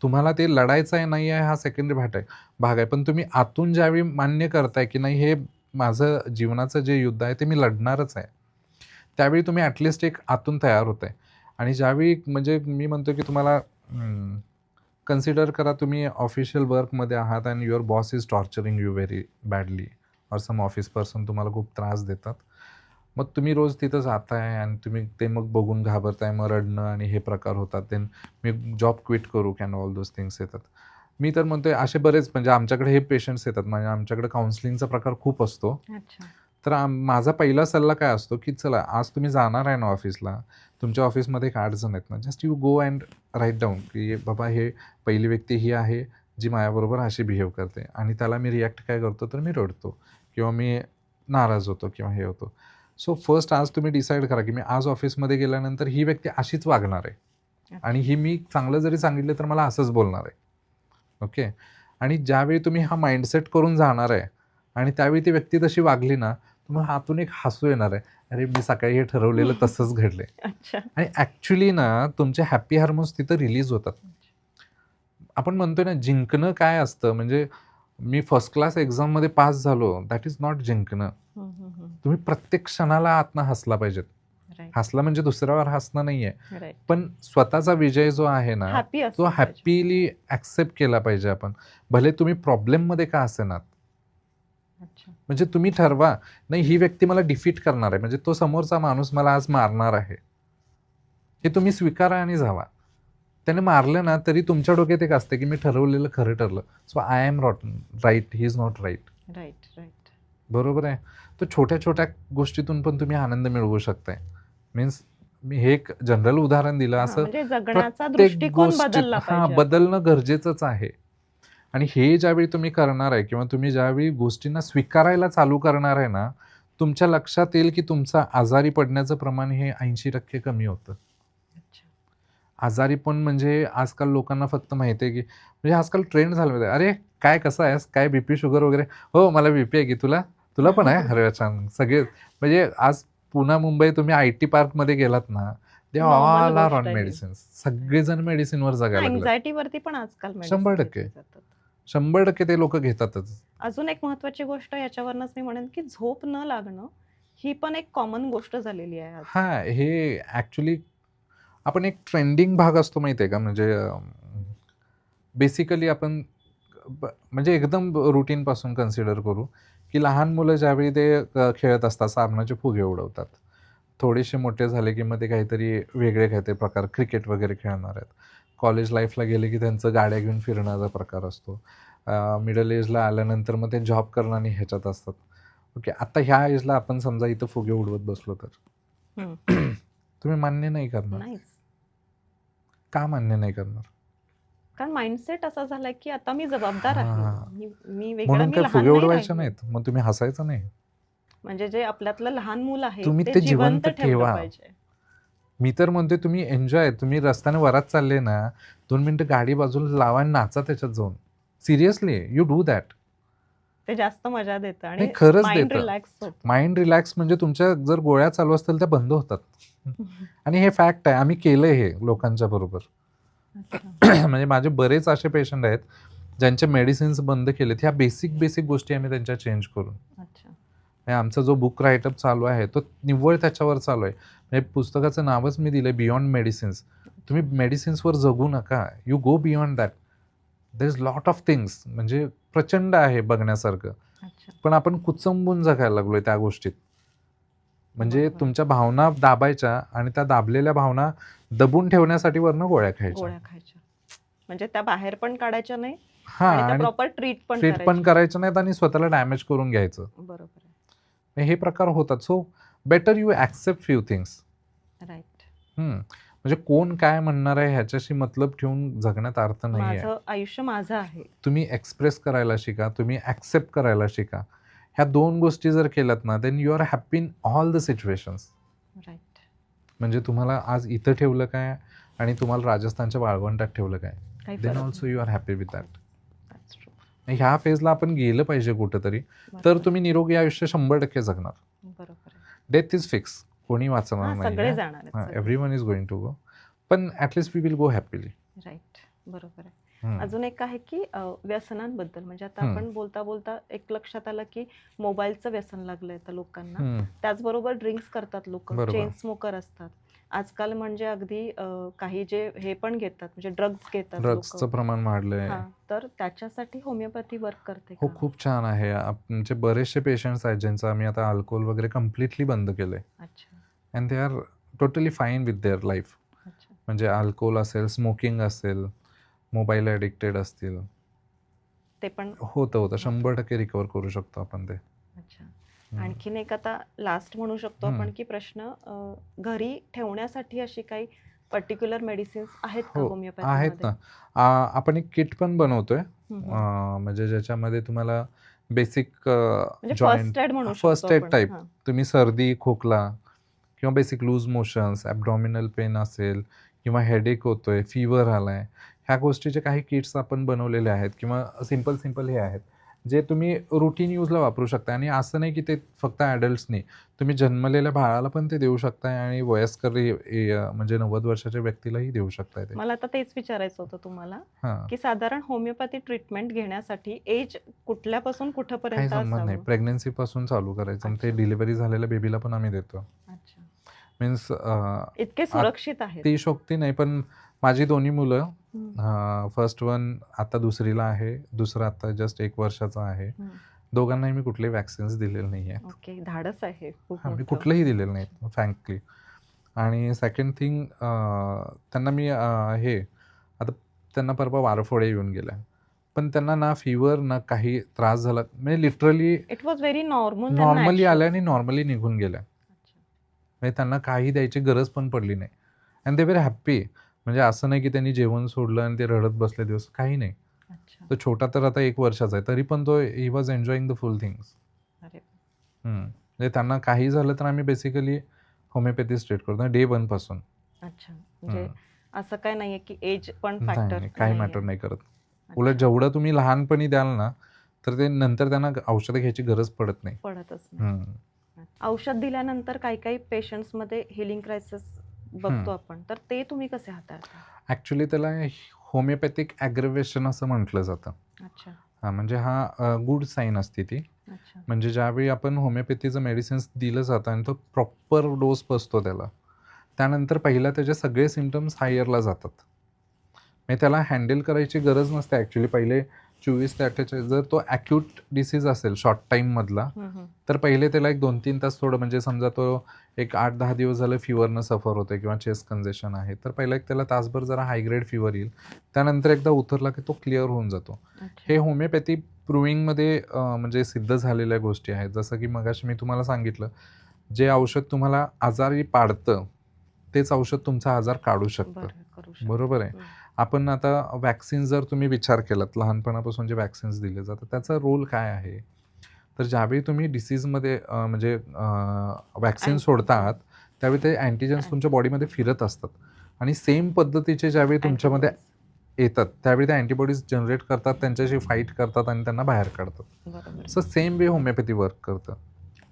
तुम्हाला ते लढायचं आहे नाही आहे हा सेकंडरी भाग आहे. पण तुम्ही आतून ज्यावेळी मान्य करताय की नाही, हे माझं जीवनाचं जे युद्ध आहे ते मी लढणारच आहे, त्यावेळी तुम्ही ॲटलिस्ट एक आतून तयार होताय. आणि ज्यावेळी म्हणजे मी म्हणतो की तुम्हाला कन्सिडर करा, तुम्ही ऑफिशियल वर्कमध्ये आहात and your boss is torturing you very badly, or some office person तुम्हाला खूप त्रास देतात. मग तुम्ही रोज तिथं जाताय आणि तुम्ही ते मग बघून घाबरताय, मग रडणं आणि हे प्रकार होतात. देन मी जॉब क्विट करू कॅन, ऑल दोज थिंग्स येतात. मी तर म्हणतोय असे बरेच, म्हणजे आमच्याकडे हे पेशंट्स येतात. म्हणजे आमच्याकडे काउन्सिलिंगचा प्रकार खूप असतो. अच्छा. तर माझा पहिला सल्ला काय असतो की चला, आज तुम्ही जाणार आहे ना ऑफिसला, तुमच्या ऑफिसमध्ये एक अडचण आहेत ना, just you go and write down की बाबा हे पहिली व्यक्ती ही आहे जी माझ्याबरोबर अशी बिहेव करते आणि त्याला मी रिॲक्ट काय करतो, तर मी रडतो किंवा मी नाराज होतो किंवा हे होतो. सो फर्स्ट आज तुम्ही डिसाईड करा की मी आज ऑफिसमध्ये गेल्यानंतर ही व्यक्ती अशीच वागणार आहे आणि ही मी चांगलं जरी सांगितलं तर मला असंच बोलणार आहे. ओके. आणि ज्यावेळी तुम्ही हा माइंडसेट करून जाणार आहे आणि त्यावेळी ती व्यक्ती तशी वागली ना, तुम्हाला आतून एक हसू येणार आहे. अरे, मी सकाळी हे ठरवलेलं तसंच घडलंय. अच्छा. आणि ॲक्च्युअली ना तुमचे हॅपी हार्मोन्स तिथं रिलीज होतात. आपण म्हणतोय ना, जिंकणं काय असतं, म्हणजे मी फर्स्ट क्लास एक्झाममध्ये पास झालो, दॅट इज नॉट जिंकणं. तुम्ही प्रत्येक क्षणाला आतनं हसला पाहिजेत. हसला म्हणजे दुसऱ्यावर हसणं नाहीये, पण स्वतःचा विजय जो आहे ना, तो हॅपीली ॲक्सेप्ट केला पाहिजे आपण. भले तुम्ही प्रॉब्लेममध्ये का असेनात. म्हणजे तुम्ही ठरवा, नाही ही व्यक्ती मला डिफीट करणार आहे, म्हणजे तो समोरचा माणूस मला आज मारणार आहे, हे तुम्ही स्वीकारा आणि जावा. त्याने मारलं ना तरी तुमच्या डोक्यात एक असते की मी ठरवलेलं खरं ठरलं. So I am right, he is not right. Right. बरोबर आहे. तर छोट्या छोट्या गोष्टीतून पण तुम्ही आनंद मिळवू शकताय. मीन्स मी हे एक जनरल उदाहरण दिलं, असं म्हणजे जगण्याचा प्रत्येक दृष्टिकोन गोष्टीत बदलला पाहिजे. बदलणं गरजेचंच आहे. आणि हे ज्यावेळी तुम्ही करणार आहे किंवा तुम्ही ज्यावेळी गोष्टींना स्वीकारायला चालू करणार आहे ना, तुमच्या लक्षात येईल की तुमचं आजारी पडण्याचं प्रमाण हे 80% कमी होतं. आजारी पण म्हणजे आजकाल लोकांना फक्त माहिती आहे की, म्हणजे आजकाल ट्रेंड झालं, अरे काय कसं आहेस, काय बीपी शुगर वगैरे, हो मला बीपी आहे की, तुला पण आहे, अरे छान. सगळे म्हणजे आज पुणे मुंबई तुम्ही IT पार्कमध्ये गेलात ना, they all are on medicines. सगळेजण मेडिसिनवर जगायला लागले. अँक्झायटीवरती पण आजकाल 100% ते लोक घेतातच. अजून एक महत्वाची गोष्ट याच्यावरनच मी म्हणेन की झोप न लागणं ही पण एक कॉमन गोष्ट झालेली आहे. हा, हे ऍक्च्युली आपण एक ट्रेंडिंग भाग असतो माहिती आहे का, म्हणजे बेसिकली आपण म्हणजे एकदम रुटीन पासून कन्सिडर करू की लहान मुलं ज्यावेळी ते खेळत असतात, साबणाचे फुगे उडवतात. थोडेसे मोठे झाले की मग ते काहीतरी वेगळे काहीतरी प्रकार, क्रिकेट वगैरे खेळणार आहेत. कॉलेज लाईफला गेले की त्यांचं गाड्या घेऊन फिरण्याचा प्रकार असतो. मिडल एजला आल्यानंतर मग ते जॉब करणं आणि ह्याच्यात असतात. ओके, आता ह्या एजला आपण समजा इथं फुगे उडवत बसलो तर हम्म. तुम्ही मान्य नाही करणार. नाहीच. का मान्य नाही करणार? कारण माइंडसेट असा झालाय की आता मी जबाबदार आहे. हां. मी वेगळं, म्हणून मी काय लहान फुगे नाही उडवायचे राहिले. नाहीत? मग तुम्ही हसायचं नाही? म्हणजे जे आपल्यातलं लहान मूल आहे तुम्ही ते ते जिवंत जिवंत ठेवलं ठेवा. पाहिजे. मी तर म्हणतोय तुम्ही एन्जॉय. तुम्ही रस्त्याने वरात चालले ना, 2 मिनिटं गाडी बाजूला लावा आणि नाचा त्याच्यात जाऊन. Seriously you do that. ते जास्त मजा देतं नाही आणि खरंच माइंड देतं. रिलॅक्स होतो. माइंड रिलॅक्स म्हणजे तुमच्या जर गोळ्या चालू असतील त्या बंद होतात. आणि हे फॅक्ट आहे. आम्ही केलंय हे लोकांच्या बरोबर. अच्छा. म्हणजे माझे बरेच असे पेशंट आहेत ज्यांचे मेडिसिन्स बंद केलेत. ह्या बेसिक गोष्टी आम्ही त्यांच्या चेंज करून. अच्छा. आणि आमचा जो बुक राईटअप चालू आहे तो निव्वळ त्याच्यावर चालू आहे. म्हणजे पुस्तकाचं नावच मी दिलंय बियॉन्ड मेडिसिन्स. तुम्ही मेडिसिन्सवर जगू नका. You go beyond that. There is lot of things. म्हणजे प्रचंड आहे बघण्यासारखं. अच्छा. पण आपण कुचंबून जगायला लागलोय त्या गोष्टीत. म्हणजे बरोबर. तुमच्या भावना दाबायच्या आणि त्या दाबलेल्या भावना दबून ठेवण्यासाठी वरनं गोळ्या खायच्या. गोळ्या खायच्या. म्हणजे त्या बाहेर पण काढायच्या नाही हां, आणि त्या आणि प्रॉपर ट्रीट पण ट्रीट पण करायच्या. करायचं नाहीत आणि स्वतःला डॅमेज करून घ्यायचं. बरोबर आहे. हे प्रकार होतात. So better you accept few things. Right. म्हणजे कोण काय म्हणणार आहे ह्याच्याशी मतलब ठेवून जगण्यात अर्थ नाही आहे. माझं आयुष्य माझं आहे. तुम्ही एक्सप्रेस करायला शिका. तुम्ही ॲक्सेप्ट करायला शिका. ह्या 2 गोष्टी जर केल्यात ना, then you are happy in all the situations. Right. म्हणजे तुम्हाला आज इथं ठेवलं काय आणि तुम्हाला राजस्थानच्या वाळवंटात ठेवलं काय, काही देन फरक ऑल्सो नाही. You are happy with that. That's true. ह्या फेजला आपण गेलं पाहिजे कुठंतरी. तर बरोबर. तुम्ही निरोगी आयुष्य 100% जगणार. बरोबर आहे. Death is fix. कोणी वाचणार हां, नाही. सगळे जाणार आहेत. सगळे. Everyone is going to go. पण at least we will go happily. Right. बरोबर आहे. अजून एक आहे की व्यसनांबद्दल म्हणजे आता आपण बोलता बोलता एक लक्षात आलं की मोबाईलचं व्यसन लागलंय आता लोकांना. त्याचबरोबर ड्रिंक्स करतात लोक, बरोबर. चेन स्मोकर असतात. आजकाल म्हणजे अगदी काही जे हे पण घेतात म्हणजे ड्रग्ज घेतात ड्रग्सचं लोक. प्रमाण वाढलंय. तर त्याच्यासाठी होमिओपॅथी वर्क करते हो, का? खूप छान आहे. आमचे बरेचसे पेशंट्स आहेत ज्यांचं आम्ही आता अल्कोहोल वगैरे कम्प्लिटली बंद केलंय. अच्छा. And they R totally fine with their life. अच्छा. म्हणजे अल्कोहोल असेल, स्मोकिंग असेल, मोबाईल ॲडिक्टेड असतील. ते पण होतं 100% रिकवर करू शकतो आपण ते. अच्छा. आणखीन एक आता लास्ट म्हणू शकतो आपण की प्रश्न घरी ठेवण्यासाठी अशी काही पर्टिक्युलर मेडिसिन्स आहेत का हो, होमिओपॅथी आहेत मध्ये? ना. आपण एक किट पण बनवतोय. म्हणजे ज्याच्यामध्ये तुम्हाला बेसिक म्हणजे फर्स्ट एड म्हणू शकतो फर्स्ट एड आपण. टाईप. हां. तुम्ही सर्दी, खोकला किंवा बेसिक लूज मोशन्स, ॲब्डॉमिनल पेन असेल किंवा हेडेक होतोय, फीवर आलाय, ह्या गोष्टीचे काही किट्स आपण बनवलेले आहेत किंवा सिंपल हे आहेत जे तुम्ही रुटीन यूजला वापरू शकता. आणि असं नाही की ते फक्त ॲडल्ट्सनी, तुम्ही जन्मलेल्या बाळाला पण ते देऊ शकताय आणि वयस्कर म्हणजे 90 वर्षाच्या व्यक्तीलाही देऊ शकताय ते. मला आता तेच विचारायचं होतं तुम्हाला हां, की साधारण होमिओपॅथी ट्रीटमेंट घेण्यासाठी एज कुठल्यापासून काही कुठपर्यंत संबंध नाही. असावं? प्रेग्नन्सीपासून चालू करायचं. आणि ते अच्छा. डिलिव्हरी झालेल्या बेबीला पण आम्ही देतो. अच्छा. मीन्स इतके सुरक्षित आहेत. ती शोक्ती नाही, पण माझी दोन्ही मुलं, फर्स्ट वन आता 2रीला आहे, दुसरा आता जस्ट 1 वर्षाचा आहे. दोघांनाही मी कुठलेही वॅक्सिन्स दिलेले नाही आहेत. ओके. धाडस आहे खूप मी मोठं. कुठलंही दिलेलं नाही फ्रँकली. आणि सेकंड थिंग, त्यांना मी आता त्यांना परवा वारफोडे येऊन गेल्या. पण त्यांना ना फीवर ना काही त्रास झाला. म्हणजे literally it was very normal. Normally आल्या आणि नॉर्मली निघून गेल्या. म्हणजे त्यांना काही द्यायची गरज पण पडली नाही. And they very happy. म्हणजे असं नाही की त्यांनी जेवण सोडलं आणि ते रडत बसले दिवस, काही नाही. अच्छा. तो छोटा तर आता 1 वर्षाचा आहे, तरी पण तो he was enjoying the full things. अरे. म्हणजे त्यांना काही झालं तर आम्ही बेसिकली होमिओपॅथी ट्रीट करतो डे 1 पासून. अच्छा. म्हणजे असं काय नाहीये की एज पण नाही, फॅक्टर नाही, काही मॅटर नाही करत. उलट जेवढं तुम्ही लहानपणी द्याल ना, तर ते नंतर त्यांना औषधं घ्यायची गरज पडत नाही. पडतच नाही. औषध दिल्यानंतर काही काही पेशंट्समध्ये हिलिंग क्रायसिस बघतो आपण, तर ते तुम्ही कसे हाताळता? ॲक्च्युली त्याला होमिओपॅथिक ॲग्रवेशन असं म्हटलं जातं. अच्छा. म्हणजे हा गुड साईन असते ती. अच्छा. म्हणजे ज्यावेळी आपण होमिओपॅथीचं मेडिसिन्स दिलं जातं आणि तो प्रॉपर डोस बसतो त्याला, त्यानंतर पहिला त्याचे सगळे सिम्पटम्स हायरला जातात. म्हणजे त्याला हँडल करायची गरज नसते ॲक्च्युली. पहिले 24 ते 48, जर तो ॲक्यूट डिसीज असेल शॉर्ट टाईममधला, तर पहिले त्याला एक 2-3 तास थोडं, म्हणजे समजा तो एक 8-10 दिवस झालं फीवरनं सफर होतोय किंवा चेस्ट कंजेशन आहे, तर पहिला एक त्याला तासभर जरा हाय ग्रेड फीवर येईल. त्यानंतर एकदा उतरला की तो क्लिअर होऊन जातो. हे होमिओपॅथी प्रूव्हिंगमध्ये म्हणजे सिद्ध झालेल्या गोष्टी आहेत. जसं की मगाशी मी तुम्हाला सांगितलं, जे औषध तुम्हाला आजारी पाडतं तेच औषध तुमचा आजार काढू शकतं. बरं, करू शकतो. बरोबर आहे. आपण आता वॅक्सिन जर तुम्ही विचार केलात, लहानपणापासून जे वॅक्सिन्स दिले जातात त्याचा रोल काय आहे? तर ज्यावेळी तुम्ही डिसीजमध्ये म्हणजे वॅक्सिन सोडतात त्यावेळी ते अँटीजेन्स तुमच्या बॉडीमध्ये फिरत असतात आणि सेम पद्धतीचे ज्यावेळी तुमच्यामध्ये येतात त्यावेळी ते अँटीबॉडीज जनरेट करतात, त्यांच्याशी फाईट करतात आणि त्यांना बाहेर काढतात. बरोबर. So same way homeopathy work करतं.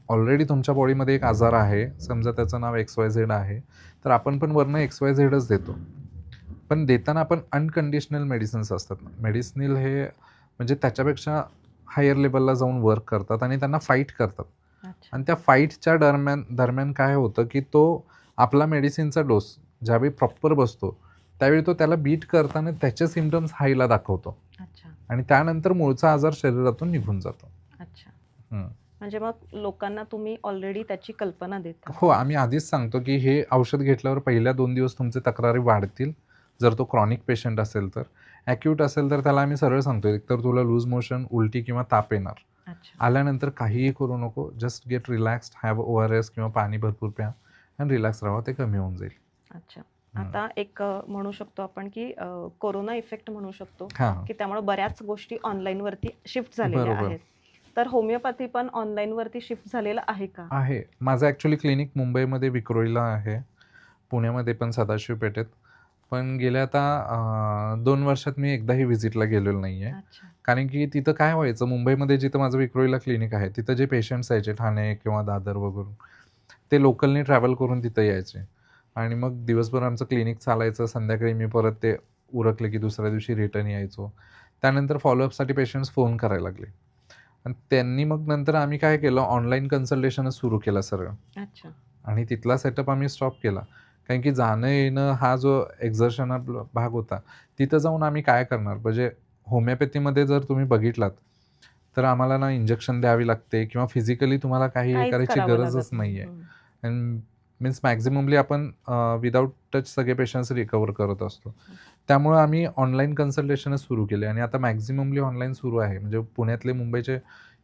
ऑलरेडी तुमच्या बॉडीमध्ये एक आजार आहे, समजा त्याचं नाव XYZ आहे, तर आपण पण वरनं XYZच देतो. पण देताना आपण अनकंडिशनल मेडिसिन्स असतात. मेडिसिनल हे म्हणजे त्याच्यापेक्षा हायर लेवलला जाऊन वर्क करतात आणि त्यांना फाईट करतात. अच्छा. आणि त्या फाईटच्या दरम्यान काय होतं, की तो आपला मेडिसिनचा डोस ज्यावेळी प्रॉपर बसतो, त्यावेळी तो त्याला बीट करताना त्याचे सिम्पटम्स हायला दाखवतो अच्छा. आणि त्यानंतर मूळचा आजार शरीरातून निघून जातो. अच्छा. हं. म्हणजे मग लोकांना तुम्ही ऑलरेडी त्याची कल्पना देता. हो, आम्ही आधीच सांगतो, की हे औषध घेतल्यावर पहिल्या 2 दिवस तुमचे तक्रारी वाढतील. जर तो क्रॉनिक पेशंट असेल तर. ॲक्यूट असेल तर त्याला आम्ही सरळ सांगतो, एकतर तुला लूज मोशन, उलटी किंवा ताप येणार. अच्छा. आल्यानंतर काहीही करू नको. Just get relaxed, have ORS किंवा पाणी भरपूर प्या आणि रिलॅक्स राहा. ते कमी होऊन जाईल. अच्छा. आता एक म्हणू शकतो आपण की कोरोना इफेक्ट म्हणू शकतो हां. की त्यामुळे बऱ्याच गोष्टी ऑनलाईनवरती शिफ्ट झालेल्या बरोबर. आहेत. तर होमिओपॅथी पण ऑनलाईनवरती शिफ्ट झालेलं आहे का? आहे. माझं ॲक्च्युअली क्लिनिक मुंबईमध्ये विक्रोळीला आहे. पुण्यामध्ये पण सदाशिव पेठेत. पण गेल्या आता 2 वर्षात मी एकदाही व्हिजिटला गेलेलो नाही आहे. अच्छा. कारण की तिथं काय व्हायचं, मुंबईमध्ये जिथं माझं विक्रोळीला क्लिनिक आहे, तिथं जे पेशंट्स यायचे ठाणे किंवा दादर वगैरे, ते लोकलनी ट्रॅव्हल करून तिथं यायचे आणि मग दिवसभर आमचं क्लिनिक चालायचं. संध्याकाळी मी परत ते उरकले की दुसऱ्या दिवशी रिटर्न यायचो. त्यानंतर फॉलोअपसाठी पेशंट्स फोन करायला लागले आणि त्यांनी मग नंतर आम्ही काय केलं, ऑनलाईन कन्सल्टेशनच सुरू केलं सरळ अच्छा. आणि तिथला सेटअप आम्ही स्टॉप केला. कारण की जाणं-येणं हा जो एक्झर्शन भाग होता, तिथं जाऊन आम्ही काय करणार? म्हणजे होमिओपॅथीमध्ये जर तुम्ही बघितलात, तर आम्हाला ना इंजेक्शन द्यावी लागते किंवा फिजिकली तुम्हाला काही हे काहीच करायची करावं गरजच लागत नाही. नाही आहे. अँड मीन्स मॅक्झिममली आपण विदाऊट टच सगळे पेशंट्स रिकव्हर करत असतो. त्यामुळं आम्ही ऑनलाईन कन्सल्टेशनच सुरू केले आणि आता मॅक्झिममली ऑनलाईन सुरू आहे. म्हणजे पुण्यातले, मुंबईचे,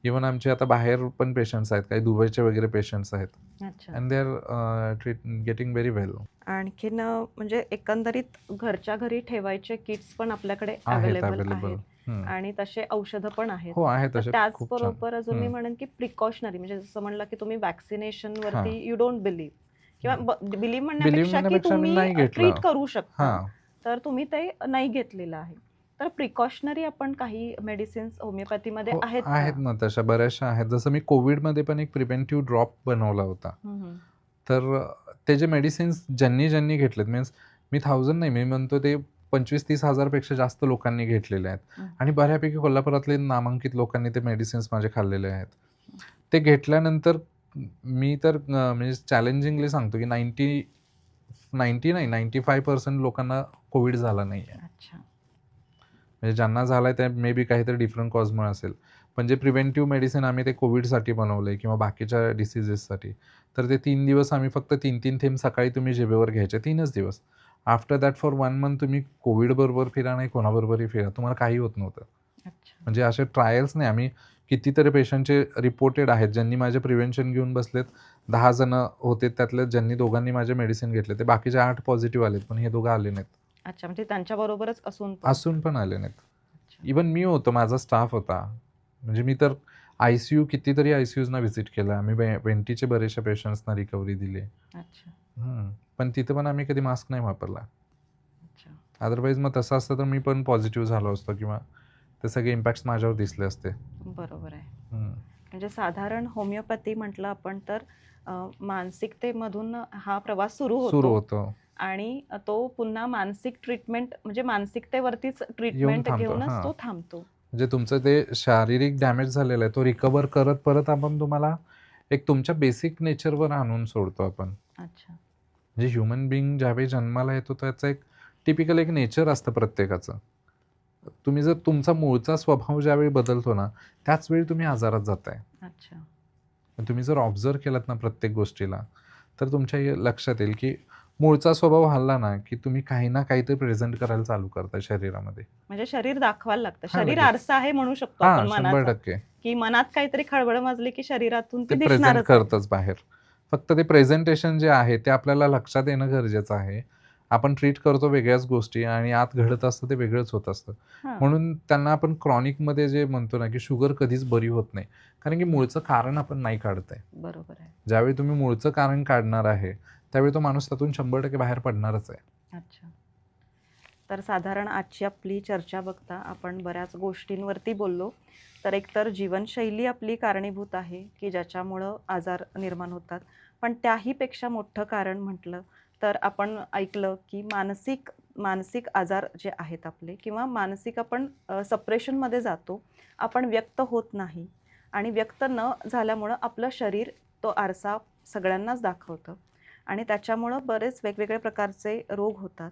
इव्हन आमचे आता बाहेर पण पेशंट्स आहेत. काही दुबईचे वगैरे पेशंट्स आहेत. अच्छा. And they are getting very well. आणखीन म्हणजे एकंदरीत घरच्या घरी ठेवायचे किट्स पण आपल्याकडे आहेत अवेलेबल अवेलेबल. आहेत आणि तसे औषधं पण आहेत. हो, आहे तर तसे खूप छान. त्याचबरोबर अजून मी म्हणेन की प्रिकॉशनरी म्हणजे जसं म्हणलं की तुम्ही वॅक्सिनेशन वरती यू डोंट बिलीव्ह किंवा बिलीव्ह बिलीव्ह म्हणण्यापेक्षा की म्हणण्यापेक्षा मी तुम्ही नाही घेतलं. ट्रीट करू शकता. हां. तर तुम्ही ते नाही घेतलेलं आहे. तर प्रिकॉशनरी आपण काही मेडिसिन्स होमिओपॅथीमध्ये हो, आहेत आहेत का? ना तशा बऱ्याचशा आहेत. जसं मी कोविडमध्ये पण एक प्रिव्हेंटिव्ह ड्रॉप बनवला होता. तर ते जे मेडिसिन्स ज्यांनी घेतलेत, मीन्स मी 1000 नाही, मी म्हणतो ते 25-30 हजारपेक्षा जास्त लोकांनी घेतलेले आहेत आणि बऱ्यापैकी कोल्हापुरातले नामांकित लोकांनी ते मेडिसिन्स माझे खाल्लेले आहेत. ते घेतल्यानंतर मी तर म्हणजे चॅलेंजिंगली सांगतो की 90 नाही 95% लोकांना कोविड झाला नाही आहे. अच्छा. म्हणजे ज्यांना झालाय त्या मे बी काहीतरी डिफरंट कॉजमुळे असेल. पण जे प्रिव्हेंटिव्ह मेडिसिन आम्ही ते कोविडसाठी बनवलंय किंवा बाकीच्या डिसीजेससाठी, तर ते 3 दिवस आम्ही फक्त 3-3 थेंब सकाळी तुम्ही जिभेवर घ्यायचे 3च दिवस. आफ्टर दॅट फॉर 1 मंथ तुम्ही कोविडबरोबर फिरा, नाही कोणाबरोबरही फिरा, तुम्हाला काही होत नव्हतं. अच्छा. म्हणजे असे ट्रायल्स नाही, आम्ही कितीतरी पेशंटचे रिपोर्टेड आहेत, ज्यांनी माझे प्रिव्हेन्शन घेऊन बसलेत. 10 जण होते, त्यातले ज्यांनी दोघांनी माझे मेडिसिन घेतले, ते बाकीचे 8 पॉझिटिव्ह आलेत, पण हे दोघं आले नाहीत. अच्छा. म्हणजे त्यांच्याबरोबरच असून पण आले नाहीत. अच्छा. इवन मी होतो, माझा स्टाफ होता. म्हणजे मी तर कितीतरी ICUजना व्हिजिट केलं. आम्ही वेंटीचे बरेचसे पेशंट्सना रिकव्हरी दिली. अच्छा. पण तिथं पण आम्ही कधी मास्क नाही वापरला. अच्छा. अदरवाईज मग तसं असतं तर मी पण पॉझिटिव्ह झालो असतो किंवा ते सगळे इम्पॅक्ट्स माझ्यावर दिसले असते. बरोबर आहे. म्हणजे साधारण होमिओपॅथी म्हटलं आपण तर मानसिकतेमधून हा प्रवास सुरू होतो आणि तो पुन्हा मानसिक ट्रीटमेंट म्हणजे मानसिकतेवरतीच ट्रीटमेंट थांबतो. घेऊनच तो थांबतो. म्हणजे तुमचं ते शारीरिक डॅमेज झालेलं आहे, तो रिकव्हर करत परत आपण तुम्हाला एक तुमच्या बेसिक नेचरवर आणून सोडतो आपण. अच्छा. म्हणजे ह्युमन बिईंग ज्यावेळी जन्माला येतो त्याचं एक टिपिकल एक नेचर असतं प्रत्येकाचं. तुम्ही जर तुमचा मूळचा स्वभाव ज्यावेळी बदलतो ना, त्याच वेळी तुम्ही आजारात जाताय. अच्छा. तुम्ही जर ऑब्झर्व्ह केलात ना प्रत्येक गोष्टीला, तर तुमच्या लक्षात येईल की मूळचा स्वभाव हलला ना, की तुम्ही काही ना काहीतरी प्रेझेंट करायला चालू करताय शरीरामध्ये. म्हणजे शरीर दाखवायला लागतं. हां, शरीर लगेच. आरसा आहे म्हणू शकतो आपण 100% मनाचा. की मनात काहीतरी खळबळ माजली की शरीरातून ती ते प्रेझेंट दिसणारच आहे. करतच बाहेर. फक्त ते प्रेझेंटेशन जे आहे ते आपल्याला लक्षात येणं गरजेचं आहे. आपण ट्रीट करतो वेगळ्याच गोष्टी आणि आत घडत असतं ते वेगळंच होत असतं. हां. म्हणून त्यांना आपण क्रॉनिकमध्ये जे म्हणतो ना, की शुगर कधीच बरी होत नाही. कारण की मूळचं कारण आपण नाही काढत आहे. बरोबर आहे. ज्यावेळी तुम्ही मूळचं कारण काढणार आहे, त्यावेळी तो माणूस त्यातून 100% बाहेर पडणारच आहे. अच्छा. तर साधारण आजची आपली चर्चा बघता आपण बऱ्याच गोष्टींवरती बोललो. तर एकतर जीवनशैली आपली कारणीभूत आहे, की ज्याच्यामुळं आजार निर्माण होतात. पण त्याहीपेक्षा मोठं कारण म्हटलं तर आपण ऐकलं, की मानसिक मानसिक आजार जे आहेत आपले किंवा मानसिक आपण सप्रेशनमध्ये जातो. आपण व्यक्त होत नाही आणि व्यक्त न झाल्यामुळं आपलं शरीर तो आरसा सगळ्यांनाच दाखवतं आणि त्याच्यामुळं बरेच वेगवेगळे प्रकारचे रोग होतात.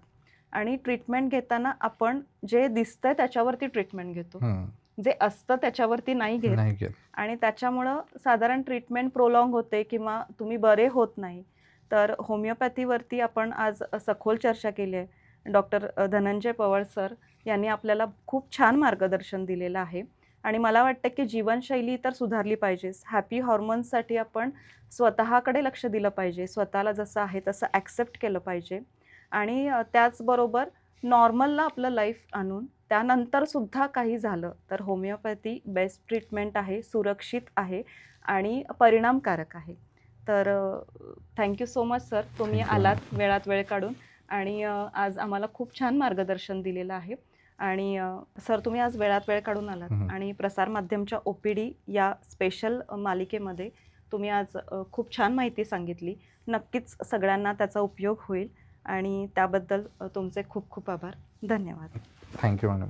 आणि ट्रीटमेंट घेताना आपण जे दिसतंय त्याच्यावरती ट्रीटमेंट घेतो. हं. जे असतं त्याच्यावरती नाही घेत नाही घेत. आणि त्याच्यामुळं साधारण ट्रीटमेंट प्रोलॉंग होते किंवा तुम्ही बरे होत नाही. तर होमिओपॅथीवरती आपण आज सखोल चर्चा केली आहे. डॉक्टर धनंजय पवार सर यांनी आपल्याला खूप छान मार्गदर्शन दिलेलं आहे आणि मला वाटतं की जीवनशैली तर सुधारली पाहिजेच. हॅपी हॉर्मोन्ससाठी आपण स्वतःकडे लक्ष दिलं पाहिजे. स्वतःला जसं आहे तसं ॲक्सेप्ट केलं पाहिजे आणि त्याचबरोबर नॉर्मलला आपलं लाईफ आणून त्यानंतरसुद्धा काही झालं तर होमिओपॅथी बेस्ट ट्रीटमेंट आहे, सुरक्षित आहे आणि परिणामकारक आहे. तर थँक्यू सो मच सर. तुम्ही Thank you, आलात वेळात वेळ काढून आणि आज आम्हाला खूप छान मार्गदर्शन दिलेलं आहे आणि सर तुम्ही आज वेळात वेळ काढून आलात हं. आणि प्रसारमाध्यमच्या OPD या स्पेशल मालिकेमध्ये तुम्ही आज खूप छान माहिती सांगितली. नक्कीच सगळ्यांना त्याचा उपयोग होईल आणि त्याबद्दल तुमचे खूप खूप आभार. धन्यवाद. Thank you madam.